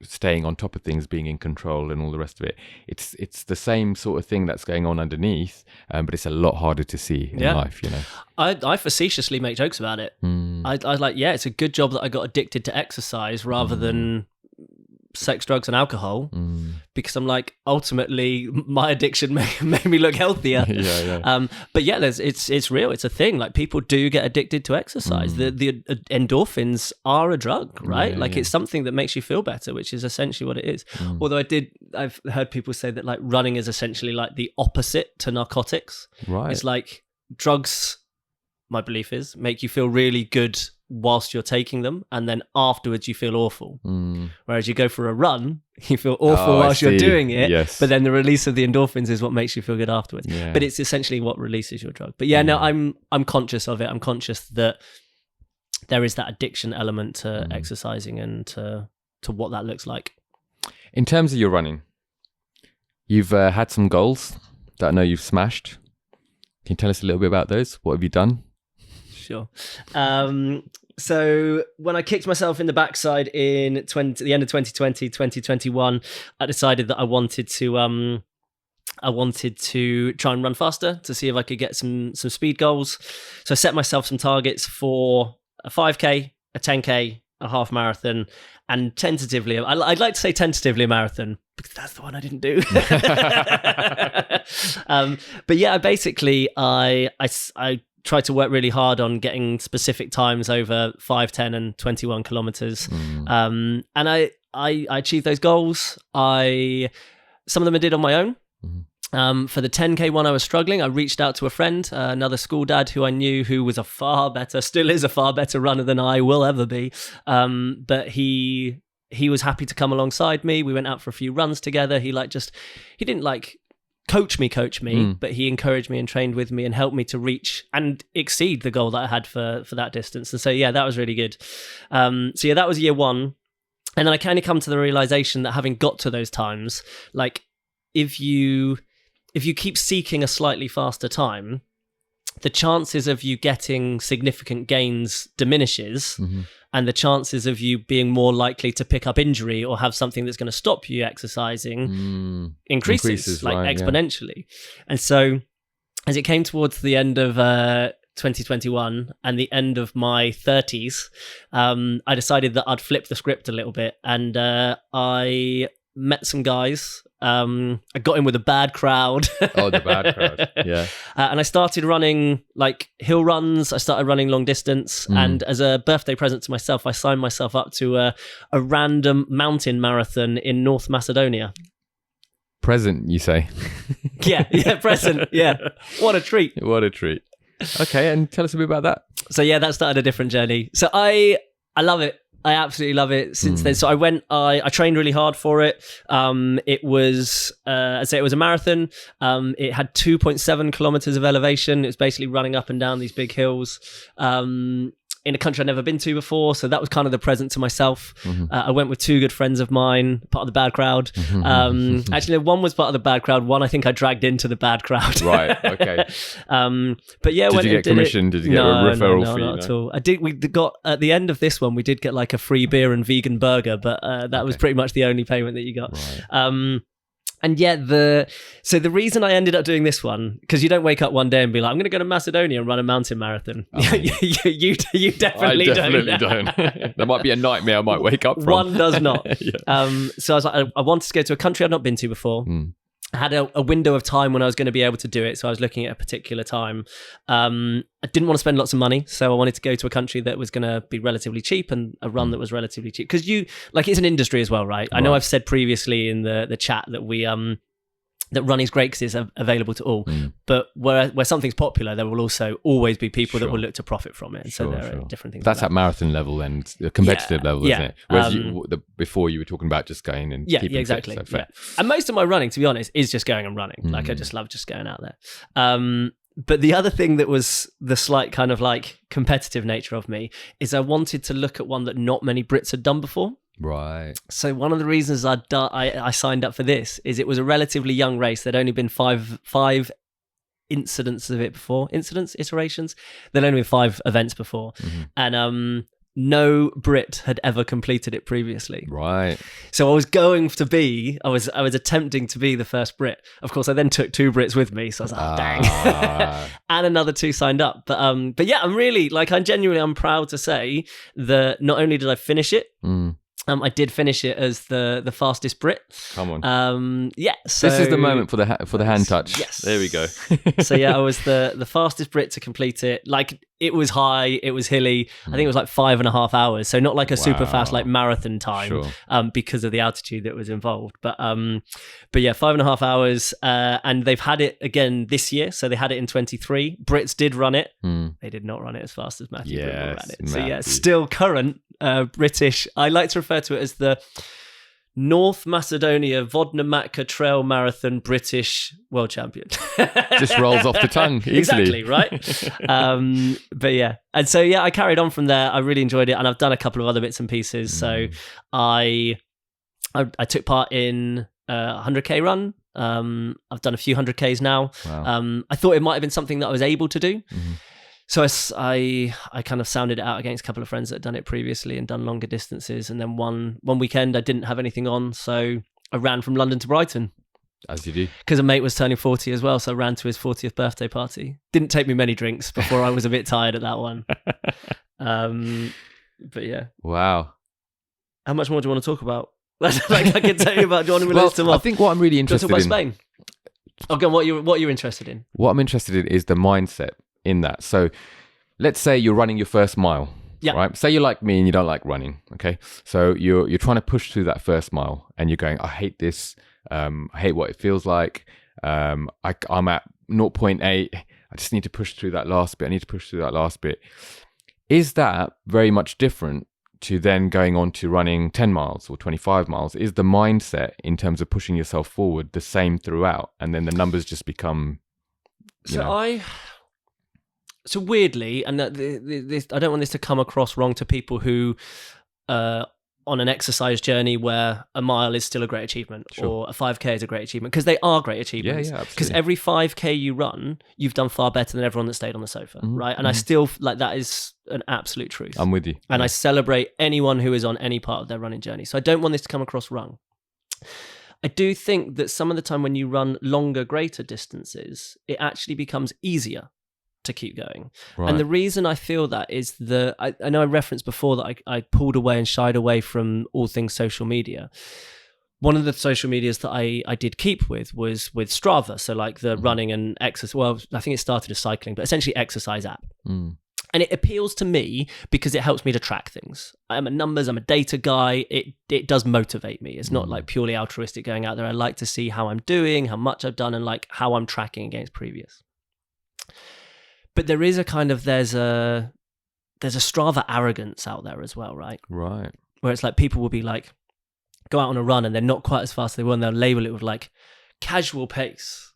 staying on top of things, being in control and all the rest of it, it's the same sort of thing that's going on underneath, but it's a lot harder to see in life, you know? I facetiously make jokes about it. I like, it's a good job that I got addicted to exercise rather than sex, drugs and alcohol, because I'm like, ultimately my addiction made me look healthier. But yeah, it's real, it's a thing. Like people do get addicted to exercise. The endorphins are a drug, right? It's something that makes you feel better, which is essentially what it is. Although I've heard people say that like running is essentially like the opposite to narcotics. Right. It's like drugs, my belief is, make you feel really good whilst you're taking them, and then afterwards you feel awful. Whereas you go for a run, you feel awful whilst you're doing it, but then the release of the endorphins is what makes you feel good afterwards. But it's essentially what releases your drug. But no, I'm conscious of it. I'm conscious that there is that addiction element to exercising and to what that looks like. In terms of your running, you've had some goals that I know you've smashed. Can you tell us a little bit about those? What have you done? Sure. So when I kicked myself in the backside in the end of 2020, 2021, I decided that I wanted to try and run faster to see if I could get some speed goals. So I set myself some targets for a 5K, a 10K, a half marathon, and tentatively, I'd like to say tentatively a marathon, because that's the one I didn't do. But yeah, basically, I tried to work really hard on getting specific times over 5, 10 and 21 kilometers. And I achieved those goals. Some of them I did on my own. For the 10K one, I was struggling. I reached out to a friend, another school dad who I knew, who was still is a far better runner than I will ever be. But he was happy to come alongside me. We went out for a few runs together. He didn't like coach me, but he encouraged me and trained with me and helped me to reach and exceed the goal that I had for that distance. And so, yeah, that was really good. So yeah, that was year one. And then I kind of come to the realization that having got to those times, like if you keep seeking a slightly faster time, the chances of you getting significant gains diminishes, and the chances of you being more likely to pick up injury or have something that's going to stop you exercising increases like exponentially. And so as it came towards the end of 2021 and the end of my 30s, I decided that I'd flip the script a little bit, and I met some guys. I got in with a bad crowd. Oh, the bad crowd. Yeah. And I started running like hill runs. I started running long distance. And as a birthday present to myself, I signed myself up to a random mountain marathon in North Macedonia. Present, you say? Yeah, present. Yeah. What a treat. What a treat. Okay, and tell us a bit about that. So yeah, that started a different journey. So I love it. I absolutely love it since then. So I trained really hard for it. It was, I'd say it was a marathon. It had 2.7 kilometers of elevation. It was basically running up and down these big hills. In a country I'd never been to before. So that was kind of the present to myself. I went with two good friends of mine, part of the bad crowd. Actually, one was part of the bad crowd. One I think I dragged into the bad crowd. Right, okay. But yeah, did you get commission? Did you get a referral fee? No, not at all. We got, at the end of this one, we did get like a free beer and vegan burger, but that was pretty much the only payment that you got. Right. And yeah, the reason I ended up doing this one, because you don't wake up one day and be like, I'm going to go to Macedonia and run a mountain marathon. You definitely don't. There might be a nightmare I might wake up from. One does not. So I was like, I wanted to go to a country I'd not been to before. I had a window of time when I was going to be able to do it. So I was looking at a particular time. I didn't want to spend lots of money. So I wanted to go to a country that was going to be relatively cheap and a run that was relatively cheap. Because it's an industry as well, right? I know I've said previously in the chat that that running's great because it's available to all. But where something's popular, there will also always be people that will look to profit from it. And so there are different things. That's at marathon level and the competitive level, isn't it? Whereas before you were talking about just going and keeping exactly. fit, so And most of my running, to be honest, is just going and running. Like I just love just going out there. But the other thing that was the slight kind of like competitive nature of me is I wanted to look at one that not many Brits had done before. Right. So one of the reasons I signed up for this is it was a relatively young race. There'd only been five incidents of it before. Iterations. There'd only been 5 events before. And no Brit had ever completed it previously. Right. So I was attempting to be the first Brit. Of course, I then took 2 Brits with me. So I was like, dang. And another 2 signed up. But yeah, I'm proud to say that not only did I finish it, I did finish it as the fastest Brit. Come on. So this is the moment for the hand touch. Yes. There we go. So yeah, I was the fastest Brit to complete it. Like it was high, it was hilly. I think it was like 5.5 hours. So not like a super fast like marathon time, because of the altitude that was involved. But yeah, 5.5 hours. And they've had it again this year. So they had it in 23. Brits did run it. They did not run it as fast as Matthew Brimble ran it. So yeah, still current British. I like to refer to it as the North Macedonia Vodnamatka Trail Marathon British World Champion. Just rolls off the tongue easily. Exactly, right? But yeah. And so, yeah, I carried on from there. I really enjoyed it. And I've done a couple of other bits and pieces. So I took part in a 100K run. I've done a few 100Ks now. Wow. I thought it might have been something that I was able to do. So I kind of sounded it out against a couple of friends that had done it previously and done longer distances. And then one weekend I didn't have anything on. So I ran from London to Brighton. As you do. Because a mate was turning 40 as well. So I ran to his 40th birthday party. Didn't take me many drinks before I was a bit tired at that one. But yeah. Wow. How much more do you want to talk about? Like I can tell you about, do you want to list them off? I think what I'm really interested in... Talk about Spain. Okay, what you're interested in? What I'm interested in is the mindset in that. So let's say you're running your first mile, right? Say you're like me and you don't like running, okay? So you're trying to push through that first mile and you're going, I hate this. I hate what it feels like. I'm at 0.8. I just need to push through that last bit. Is that very much different to then going on to running 10 miles or 25 miles? Is the mindset in terms of pushing yourself forward the same throughout? And then the numbers just become, So weirdly, and this, I don't want this to come across wrong to people who are on an exercise journey where a mile is still a great achievement, or a 5K is a great achievement, because they are great achievements. Yeah, because every 5K you run, you've done far better than everyone that stayed on the sofa, right? And I still, like, that is an absolute truth. I'm with you. And I celebrate anyone who is on any part of their running journey. So I don't want this to come across wrong. I do think that some of the time when you run longer, greater distances, it actually becomes easier to keep going. Right. And the reason I feel that is I know I referenced before that I pulled away and shied away from all things social media. One of the social medias that I did keep with was with Strava. So like the running and exercise, well, I think it started as cycling, but essentially exercise app. And it appeals to me because it helps me to track things. I'm a data guy. It does motivate me. It's not like purely altruistic going out there. I like to see how I'm doing, how much I've done, and like how I'm tracking against previous. But there is there's a Strava arrogance out there as well, right? Right. Where it's like people will be like, go out on a run and they're not quite as fast as they were, and they'll label it with like casual pace.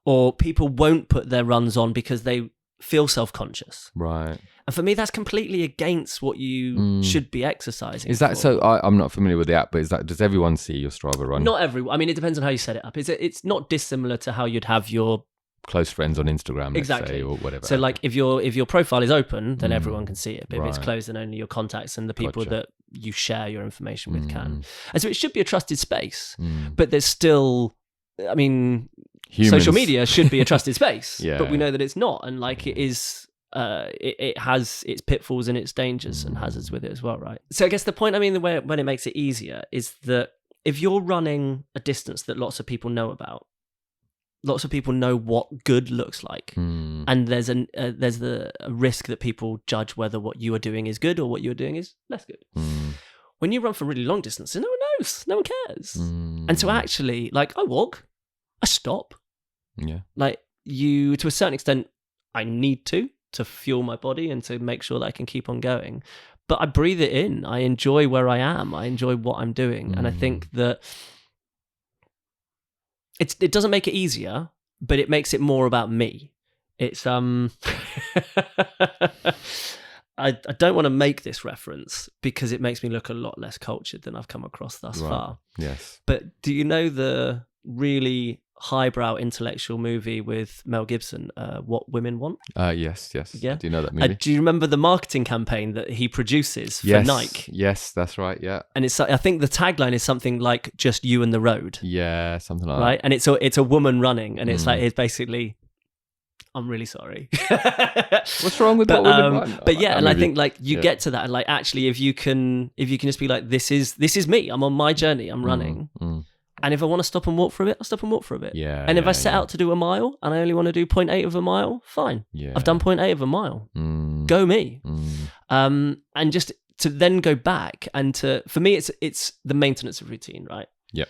Or people won't put their runs on because they feel self-conscious. Right. And for me, that's completely against what you should be exercising. Is that for. so? I'm not familiar with the app, but does everyone see your Strava run? Not everyone. I mean, it depends on how you set it up. It's not dissimilar to how you'd have your close friends on Instagram, let's exactly. say, or whatever. So like if your profile is open, then everyone can see it. But if it's closed, then only your contacts and the people that you share your information with can. And so it should be a trusted space, but there's still, I mean, social media should be a trusted space, but we know that it's not. And like it is, it has its pitfalls and its dangers and hazards with it as well, right? So I guess the point, I mean, when it makes it easier is that if you're running a distance that lots of people know about, lots of people know what good looks like, and there's a risk that people judge whether what you are doing is good or what you're doing is less good. When you run for really long distances, no one knows, no one cares. And so actually, like I walk, I stop. Yeah. Like to a certain extent, I need to fuel my body and to make sure that I can keep on going. But I breathe it in. I enjoy where I am. I enjoy what I'm doing. And I think that it doesn't make it easier, but it makes it more about me. It's I don't want to make this reference because it makes me look a lot less cultured than I've come across thus far. Yes. But do you know the really highbrow intellectual movie with Mel Gibson, What Women Want? Yes. Yeah. Do you know that movie? Do you remember the marketing campaign that he produces for Nike? Yes, that's right. Yeah. And I think the tagline is something like "Just you and the road." Yeah, something like right? And it's a woman running, and it's basically, I'm really sorry. What's wrong with what women want? But yeah, and I think like you get to that, and like actually, if you can just be like, this is me. I'm on my journey. I'm running. And if I want to stop and walk for a bit, I'll stop and walk for a bit. Yeah. And if I set out to do a mile and I only want to do 0.8 of a mile, fine. Yeah. I've done 0.8 of a mile. Go me. And just to then go back and for me, it's the maintenance of routine, right? Yep.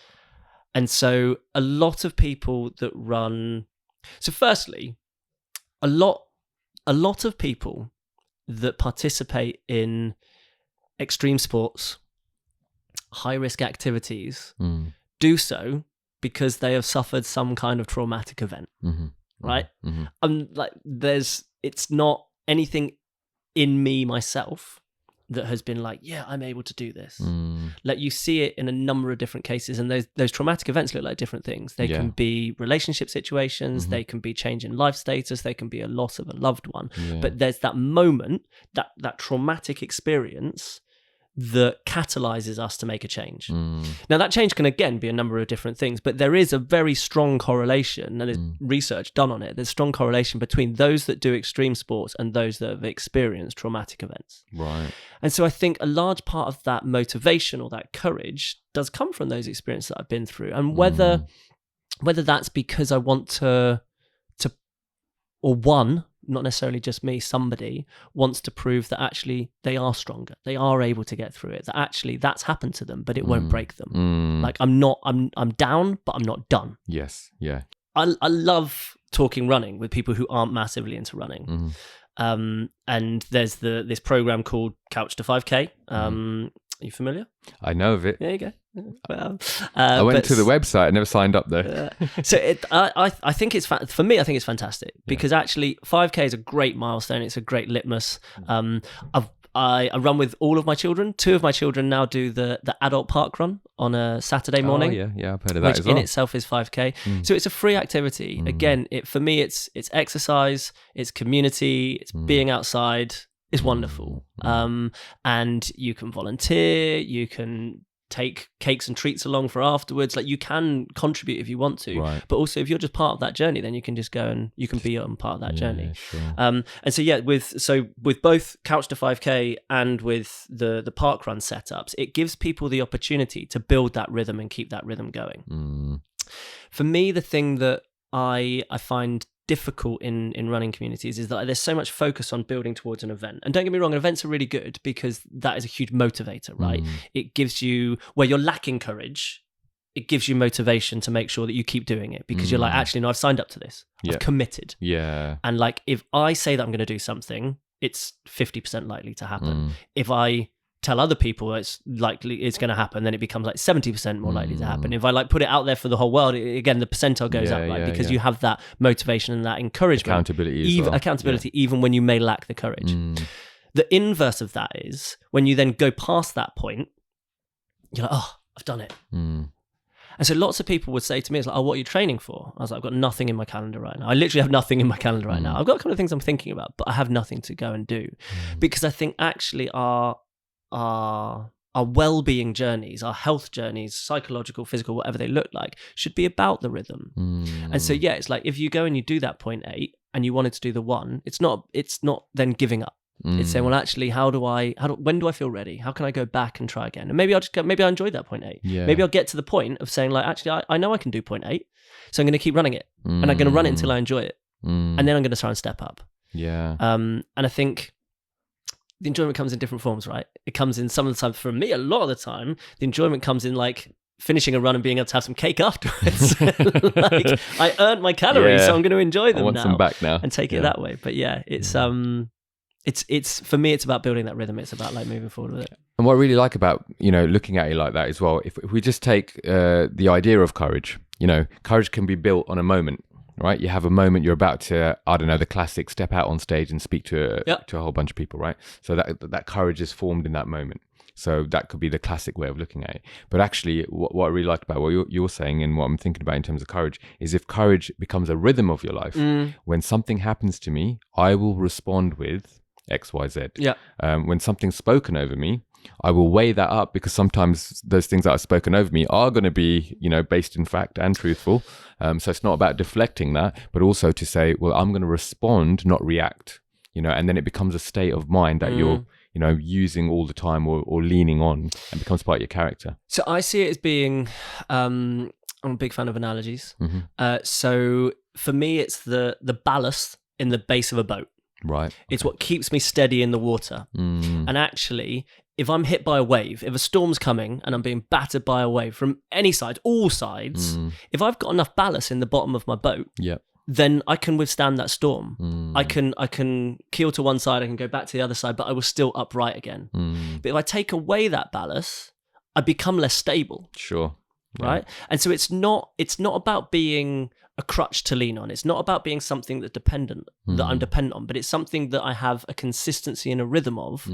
And so a lot of people that run. So firstly, a lot of people that participate in extreme sports, high risk activities, do so because they have suffered some kind of traumatic event, right? Like it's not anything in me myself that has been like, yeah, I'm able to do this. Like you see it in a number of different cases, and those traumatic events look like different things. They can be relationship situations, they can be change in life status, they can be a loss of a loved one. But there's that moment, that traumatic experience that catalyzes us to make a change. Now that change can again be a number of different things, but there is a very strong correlation, and there's research done on it. There's strong correlation between those that do extreme sports and those that have experienced traumatic events. Right. And so I think a large part of that motivation or that courage does come from those experiences that I've been through, and whether that's because I want to or one, not necessarily just me, somebody wants to prove that actually they are stronger, they are able to get through it, that actually that's happened to them, but it won't break them. Like I'm down, but I'm not done. Yes. Yeah. I love talking running with people who aren't massively into running. And there's this program called Couch to 5K. Are you familiar? I know of it. There you go. Well, I went to the website. I never signed up though. So I think it's for me. I think it's fantastic because actually 5K is a great milestone. It's a great litmus. I run with all of my children. 2 of my children now do the adult park run on a Saturday morning. Oh, yeah, I've heard of that which as well. in itself is 5K. So it's a free activity. Again, for me, it's exercise, it's community, it's being outside. It's wonderful. And you can volunteer, you can take cakes and treats along for afterwards. Like, you can contribute if you want to, Right. but also if you're just part of that journey, then you can just go and you can be on part of that journey. Sure. And so with both Couch to 5K and with the park run setups, it gives people the opportunity to build that rhythm and keep that rhythm going. For me, the thing that I find difficult in running communities is that there's so much focus on building towards an event. And don't get me wrong, events are really good because that is a huge motivator, right? It gives you, where you're lacking courage, it gives you motivation to make sure that you keep doing it, because you're like, actually, no, I've signed up to this. I've committed. Yeah. And like, if I say that I'm going to do something, it's 50% likely to happen. If I tell other people it's likely it's going to happen, then it becomes like 70% more likely to happen. If I like put it out there for the whole world, again, the percentile goes up, right? Because you have that motivation and that encouragement. Accountability even when you may lack the courage. The inverse of that is when you then go past that point, you're like, oh, I've done it. And so lots of people would say to me, it's like, oh, what are you training for? I was like, I've got nothing in my calendar right now. I literally have nothing in my calendar right now. I've got a couple of things I'm thinking about, but I have nothing to go and do. Because I think actually our well-being journeys, our health journeys, psychological, physical, whatever they look like, should be about the rhythm. And so, yeah, it's like if you go and you do that 0.8 and you wanted to do the 1, it's not then giving up. It's saying, well, actually, when do I feel ready? How can I go back and try again? And maybe I enjoyed that 0.8. Yeah. Maybe I'll get to the point of saying, like, actually, I know I can do 0.8, so I'm going to keep running it, and I'm going to run it until I enjoy it, and then I'm going to try and step up. Yeah. And I think the enjoyment comes in different forms, right? It comes in some of the time. For me, a lot of the time, the enjoyment comes in like finishing a run and being able to have some cake afterwards. Like, I earned my calories, so I'm going to enjoy them I want some back now and take it that way. But yeah, it's for me, it's about building that rhythm. It's about like moving forward with it. And what I really like about, looking at it like that as well, if we just take the idea of courage, courage can be built on a moment, right? You have a moment, you're about to, I don't know, the classic step out on stage and speak to a whole bunch of people, right? So that courage is formed in that moment. So that could be the classic way of looking at it. But actually, what I really like about what you're saying and what I'm thinking about in terms of courage is if courage becomes a rhythm of your life, when something happens to me, I will respond with X, Y, Z. Yeah. When something's spoken over me, I will weigh that up, because sometimes those things that are spoken over me are going to be, based in fact and truthful. So it's not about deflecting that, but also to say, well, I'm going to respond, not react, and then it becomes a state of mind that you're, using all the time or leaning on, and becomes part of your character. So I see it as being, I'm a big fan of analogies. So for me, it's the ballast in the base of a boat. Right. It's what keeps me steady in the water. And actually, if I'm hit by a wave, if a storm's coming and I'm being battered by a wave from any side, all sides, if I've got enough ballast in the bottom of my boat, then I can withstand that storm. I can keel to one side, I can go back to the other side, but I will still upright again. But if I take away that ballast, I become less stable. Sure. Right? And so it's not about being a crutch to lean on. It's not about being something that I'm dependent on, but it's something that I have a consistency and a rhythm of,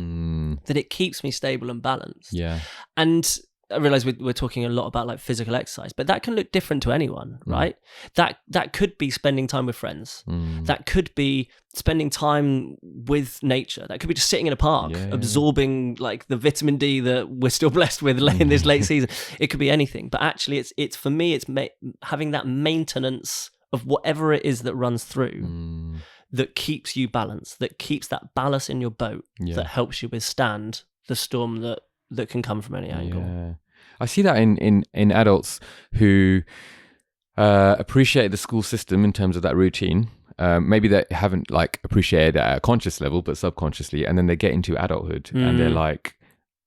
that it keeps me stable and balanced. Yeah. And I realize we're talking a lot about like physical exercise, but that can look different to anyone, right? That could be spending time with friends. That could be spending time with nature. That could be just sitting in a park, absorbing like the vitamin D that we're still blessed with in this late season. It could be anything, but actually it's for me, it's having that maintenance of whatever it is that runs through that keeps you balanced, that keeps that ballast in your boat, that helps you withstand the storm that can come from any angle. Yeah. I see that in adults who appreciate the school system in terms of that routine. Maybe they haven't like appreciated it at a conscious level, but subconsciously, and then they get into adulthood and they're like,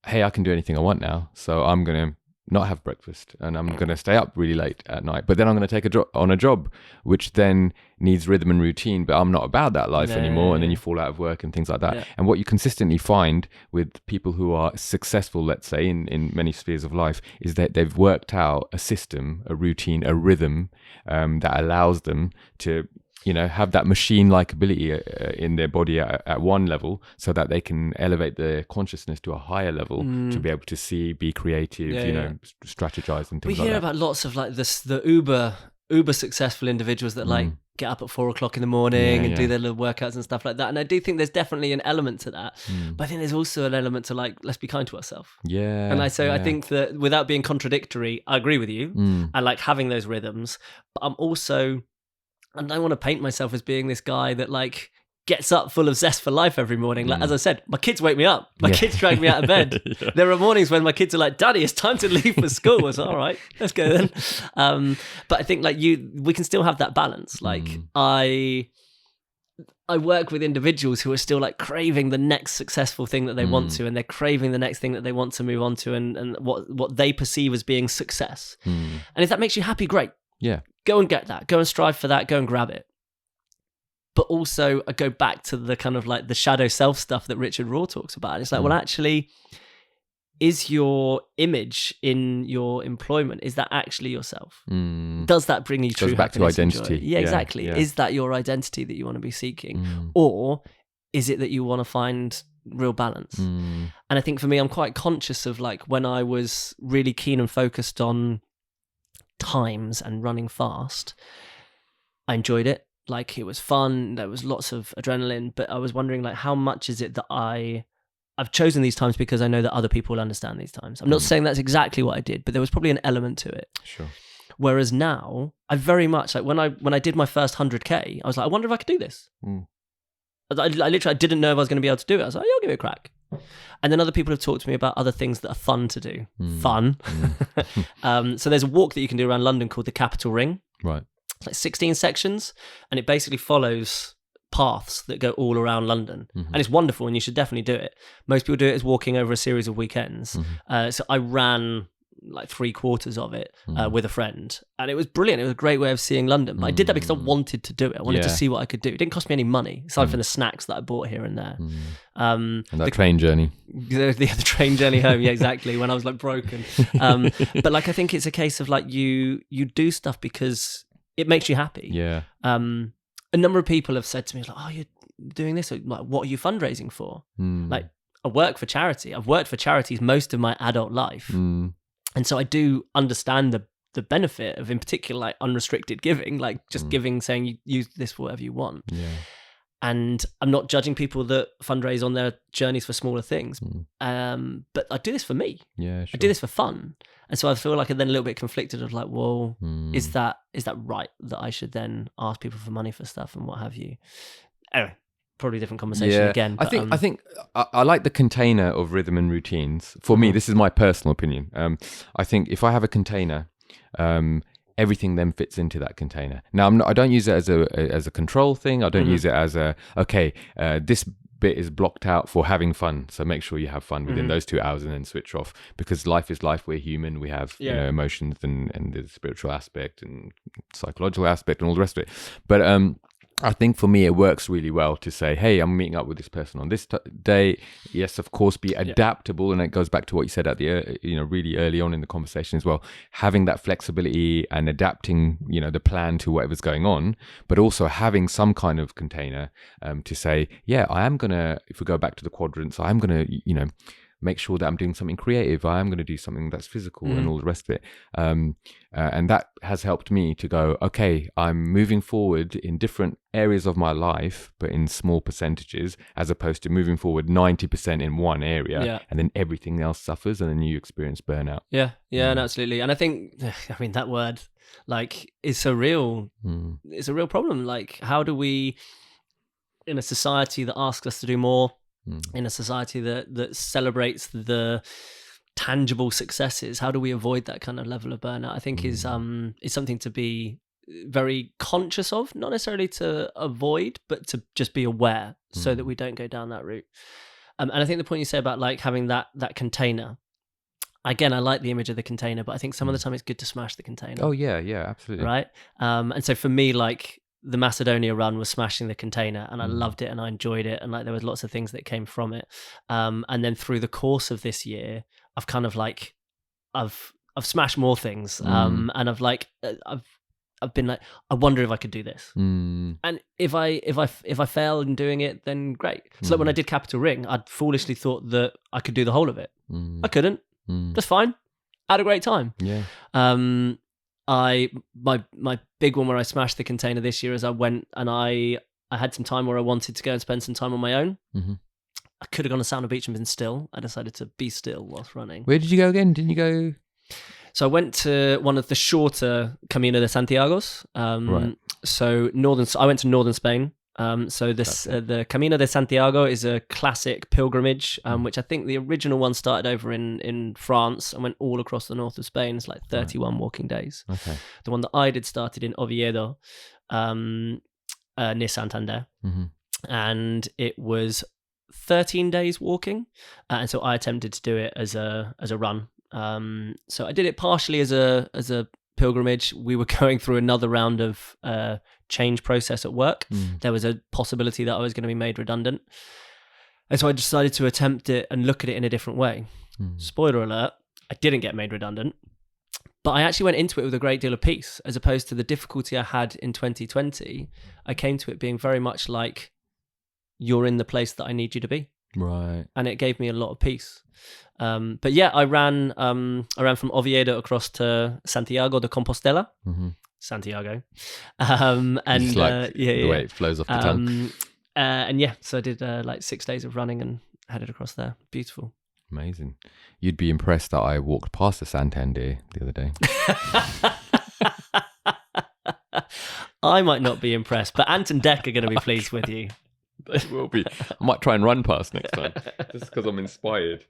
hey, I can do anything I want now, so I'm going to not have breakfast and I'm going to stay up really late at night, but then I'm going to take a job which then needs rhythm and routine, but I'm not about that life anymore. And then you fall out of work and things like that. And what you consistently find with people who are successful, let's say in many spheres of life, is that they've worked out a system, a routine, a rhythm that allows them to have that machine-like ability in their body at one level, so that they can elevate their consciousness to a higher level to be able to see, be creative, strategize and things like that. We hear about lots of like the uber successful individuals that like get up at 4 o'clock in the morning and do their little workouts and stuff like that. And I do think there's definitely an element to that, but I think there's also an element to like, let's be kind to ourselves. Yeah. And I think that without being contradictory, I agree with you. I like having those rhythms, but I'm also, and I want to paint myself as being this guy that like gets up full of zest for life every morning. Like, as I said, my kids wake me up. My kids drag me out of bed. There are mornings when my kids are like, Daddy, it's time to leave for school. I was all right, let's go then. But I think like we can still have that balance. Like I work with individuals who are still like craving the next successful thing that they want to, and they're craving the next thing that they want to move on to, and what they perceive as being success. And if that makes you happy, great. Yeah. Go and get that. Go and strive for that. Go and grab it. But also, I go back to the kind of like the shadow self stuff that Richard Rohr talks about. It's like, well, actually, is your image in your employment, is that actually yourself? Does that bring you true happiness? Goes back to identity. Yeah, exactly. Yeah. Is that your identity that you want to be seeking? Or is it that you want to find real balance? And I think for me, I'm quite conscious of like when I was really keen and focused on times and running fast, I enjoyed it. Like it was fun, there was lots of adrenaline, but I was wondering like how much is it that I've chosen these times because I know that other people will understand these times. I'm not saying that's exactly what I did, but there was probably an element to it. Sure. Whereas now, I very much like when I did my first 100K, I was like, I wonder if I could do this. I literally didn't know if I was going to be able to do it. I was like, yeah, I'll give it a crack. And then other people have talked to me about other things that are fun to do. Fun. So there's a walk that you can do around London called the Capital Ring. Right. It's like 16 sections, and it basically follows paths that go all around London. And it's wonderful, and you should definitely do it. Most people do it as walking over a series of weekends. So I ran like 3/4 of it with a friend, and it was brilliant. It was a great way of seeing London, but I did that because I wanted to do it. I wanted to see what I could do. It didn't cost me any money aside from the snacks that I bought here and there. And that train journey, the train journey home, yeah, exactly, when I was like broken. But like I think it's a case of like you do stuff because it makes you happy. Yeah. A number of people have said to me like, oh, you're doing this, like what are you fundraising for? Like I work for charity. I've worked for charities most of my adult life. And so I do understand the benefit of, in particular, like unrestricted giving, like just giving, saying you use this for whatever you want. Yeah. And I'm not judging people that fundraise on their journeys for smaller things. But I do this for me. Yeah, sure. I do this for fun. And so I feel like I'm then a little bit conflicted of like, well, is that right that I should then ask people for money for stuff and what have you? Anyway. Probably a different conversation again. But, I think I like the container of rhythm and routines. For me, this is my personal opinion. I think if I have a container, everything then fits into that container. Now, I don't use it as a control thing. I don't use it as this bit is blocked out for having fun. So make sure you have fun within those 2 hours and then switch off, because life is life. We're human. We have emotions and the spiritual aspect and psychological aspect and all the rest of it. But I think for me, it works really well to say, hey, I'm meeting up with this person on this day. Yes, of course, be adaptable. And it goes back to what you said at the, really early on in the conversation as well, having that flexibility and adapting, the plan to whatever's going on, but also having some kind of container to say, yeah, I am going to, if we go back to the quadrants, I'm going to, make sure that I'm doing something creative. I am going to do something that's physical and all the rest of it. And that has helped me to go, okay, I'm moving forward in different areas of my life, but in small percentages, as opposed to moving forward 90% in one area and then everything else suffers and then you experience burnout. Yeah, and absolutely. And I think, that word like is so real. It's a real problem. Like, how do we, in a society that asks us to do more, in a society that celebrates the tangible successes, how do we avoid that kind of level of burnout? I think is something to be very conscious of, not necessarily to avoid, but to just be aware so that we don't go down that route. And I think the point you say about like having that container, again, I like the image of the container, but I think some of the time it's good to smash the container. Oh yeah, absolutely. Right. And so for me, like, the Macedonia run was smashing the container, and I loved it and I enjoyed it, and like there was lots of things that came from it. And then through the course of this year, I've kind of like I've smashed more things, and I've I've been like, I wonder if I could do this. Mm. And if I fail in doing it, then great. So like when I did Capital Ring, I'd foolishly thought that I could do the whole of it. I couldn't. That's fine. I had a great time. Yeah. My big one where I smashed the container this year is I went and I had some time where I wanted to go and spend some time on my own. I could have gone to Sauna Beach and been still. I decided to be still whilst running. Where did you go again? Didn't you go? So I went to one of the shorter Camino de Santiago's. Right. So I went to northern Spain. So this the Camino de Santiago is a classic pilgrimage, which I think the original one started over in France and went all across the north of Spain. It's like 31 walking days. Okay. The one that I did started in Oviedo, near Santander, and it was 13 days walking, and so I attempted to do it as a run. So I did it partially as a pilgrimage. We were going through another round of change process at work. There was a possibility that I was going to be made redundant, and so I decided to attempt it and look at it in a different way. Spoiler alert, I didn't get made redundant, but I actually went into it with a great deal of peace, as opposed to the difficulty I had in 2020. I came to it being very much like, you're in the place that I need you to be. Right. And it gave me a lot of peace. But yeah, I ran from Oviedo across to Santiago de Compostela. Santiago. And It's like the way it flows off the tongue. And yeah, so I did like 6 days of running and headed across there. Beautiful. Amazing. You'd be impressed that I walked past the Santander the other day. I might not be impressed, but Ant and Dec are going to be pleased with you. They will be. I might try and run past next time, just because I'm inspired.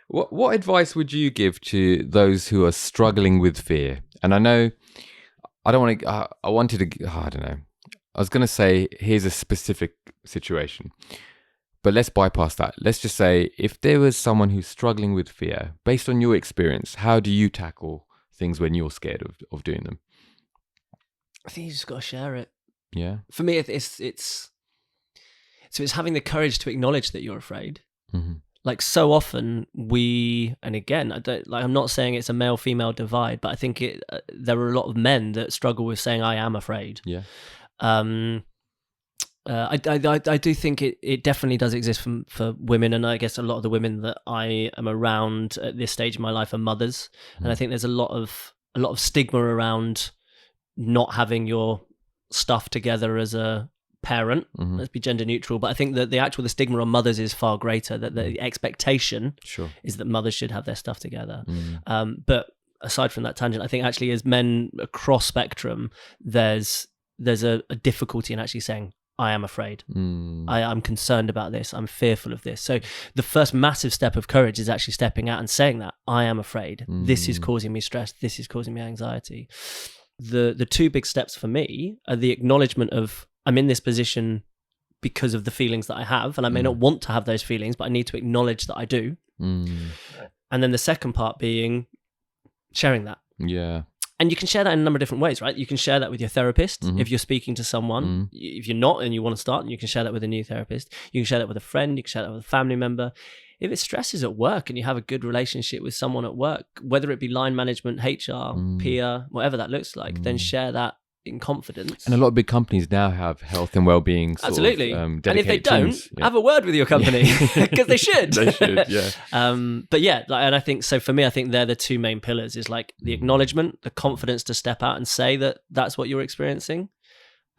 What advice would you give to those who are struggling with fear? And I know I don't want to. I wanted to. I don't know. I was going to say here's a specific situation, but let's bypass that. Let's just say if there was someone who's struggling with fear, based on your experience, how do you tackle things when you're scared of doing them? I think you just got to share it. Yeah. For me, it's having the courage to acknowledge that you're afraid. Like so often and again, I'm not saying it's a male-female divide, but I think there are a lot of men that struggle with saying I am afraid. Yeah. I do think it definitely does exist for women, and I guess a lot of the women that I am around at this stage in my life are mothers, and I think there's a lot of stigma around not having your stuff together as a parent. Let's be gender neutral, but I think that the stigma on mothers is far greater, that the expectation is that mothers should have their stuff together. But aside from that tangent, I think actually as men across spectrum, there's a difficulty in actually saying I am afraid. I'm concerned about this. I'm fearful of this. So the first massive step of courage is actually stepping out and saying that I am afraid. This is causing me stress. This is causing me anxiety. The two big steps for me are the acknowledgement of I'm in this position because of the feelings that I have, and I may not want to have those feelings, but I need to acknowledge that I do. And then the second part being sharing that. Yeah. And you can share that in a number of different ways, right? You can share that with your therapist if you're speaking to someone. If you're not and you want to start, you can share that with a new therapist. You can share that with a friend. You can share that with a family member. If it stresses at work and you have a good relationship with someone at work, whether it be line management, HR, peer, whatever that looks like, then share that in confidence. And a lot of big companies now have health and well-being Absolutely. And if they don't, have a word with your company, because they should. They should, yeah. But yeah, and I think, so for me, I think they're the two main pillars, is like the acknowledgement, the confidence to step out and say that that's what you're experiencing,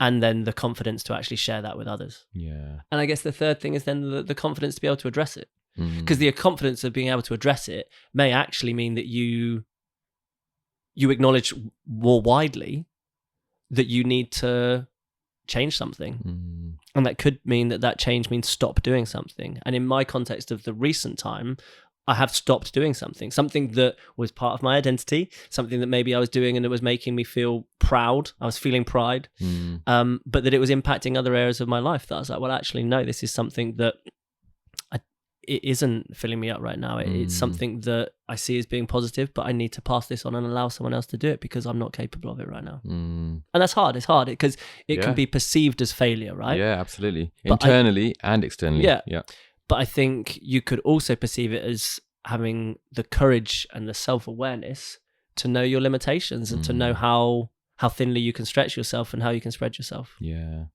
and then the confidence to actually share that with others. Yeah. And I guess the third thing is then the confidence to be able to address it. Because the confidence of being able to address it may actually mean that you acknowledge more widely that you need to change something. And that could mean that change means stop doing something. And in my context of the recent time, I have stopped doing something that was part of my identity, something that maybe I was doing and it was making me feel proud. I was feeling pride, but that it was impacting other areas of my life. That I was like, well, actually, no, this is something that it isn't filling me up right now. It's something that I see as being positive, but I need to pass this on and allow someone else to do it because I'm not capable of it right now. And that's hard. It's hard because it can be perceived as failure, right? Yeah, absolutely. Internally and externally. Yeah. But I think you could also perceive it as having the courage and the self-awareness to know your limitations and to know how thinly you can stretch yourself and how you can spread yourself. Yeah.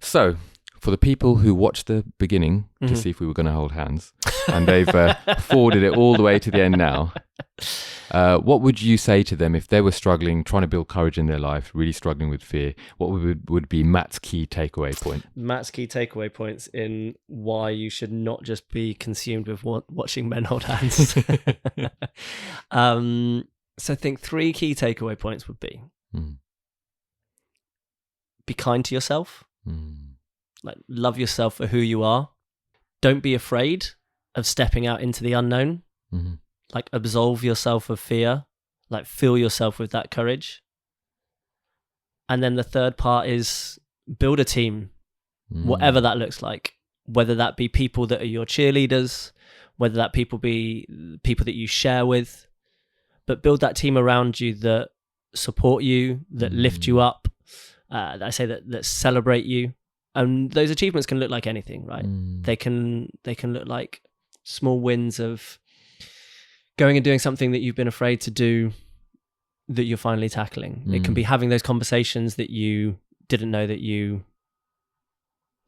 So, for the people who watched the beginning to see if we were going to hold hands, and they've forwarded it all the way to the end now, what would you say to them if they were struggling, trying to build courage in their life, really struggling with fear? What would be Matt's key takeaway point? Matt's key takeaway points in why you should not just be consumed with watching men hold hands. So I think 3 key takeaway points would be: be kind to yourself. Like, love yourself for who you are. Don't be afraid of stepping out into the unknown. Like, absolve yourself of fear. Like, fill yourself with that courage. And then the third part is build a team, whatever that looks like. Whether that be people that are your cheerleaders, whether that be people that you share with, but build that team around you that support you, that lift you up, that celebrate you. And those achievements can look like anything, right? They can look like small wins of going and doing something that you've been afraid to do that you're finally tackling. It can be having those conversations that you didn't know that you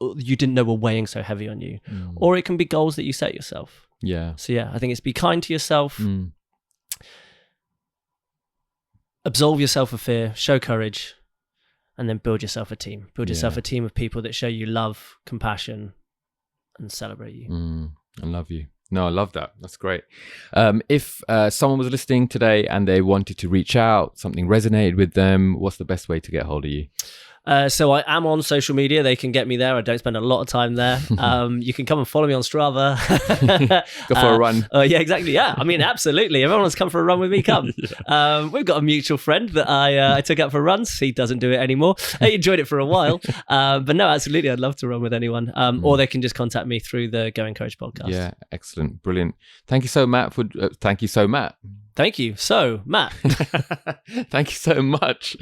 didn't know were weighing so heavy on you. Or it can be goals that you set yourself. Yeah. So yeah, I think it's be kind to yourself, absolve yourself of fear, show courage, and then build yourself a team. Build yourself a team of people that show you love, compassion, and celebrate you. I love you. No, I love that. That's great. If someone was listening today and they wanted to reach out, something resonated with them, what's the best way to get hold of you? So I am on social media. They can get me there. I don't spend a lot of time there. You can come and follow me on Strava. Go for a run. Yeah, exactly. Yeah, I mean, absolutely. Everyone wants to come for a run with me, come. We've got a mutual friend that I took out for runs. He doesn't do it anymore. He enjoyed it for a while. But no, absolutely. I'd love to run with anyone. Or they can just contact me through the Go Encourage podcast. Yeah, excellent. Brilliant. Thank you so Matt. Thank you so Matt. Thank you. So, Matt. Thank you so much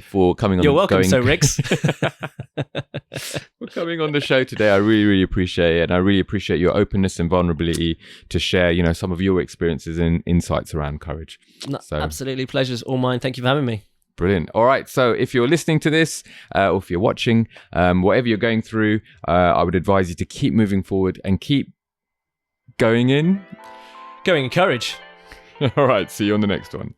for coming on. You're welcome, so Rix. For coming on the show today. I really, really appreciate it. And I really appreciate your openness and vulnerability to share, some of your experiences and insights around courage. No, absolutely. Pleasure's all mine. Thank you for having me. Brilliant. All right. So if you're listening to this or if you're watching, whatever you're going through, I would advise you to keep moving forward and keep going in. Going in courage. All right. See you on the next one.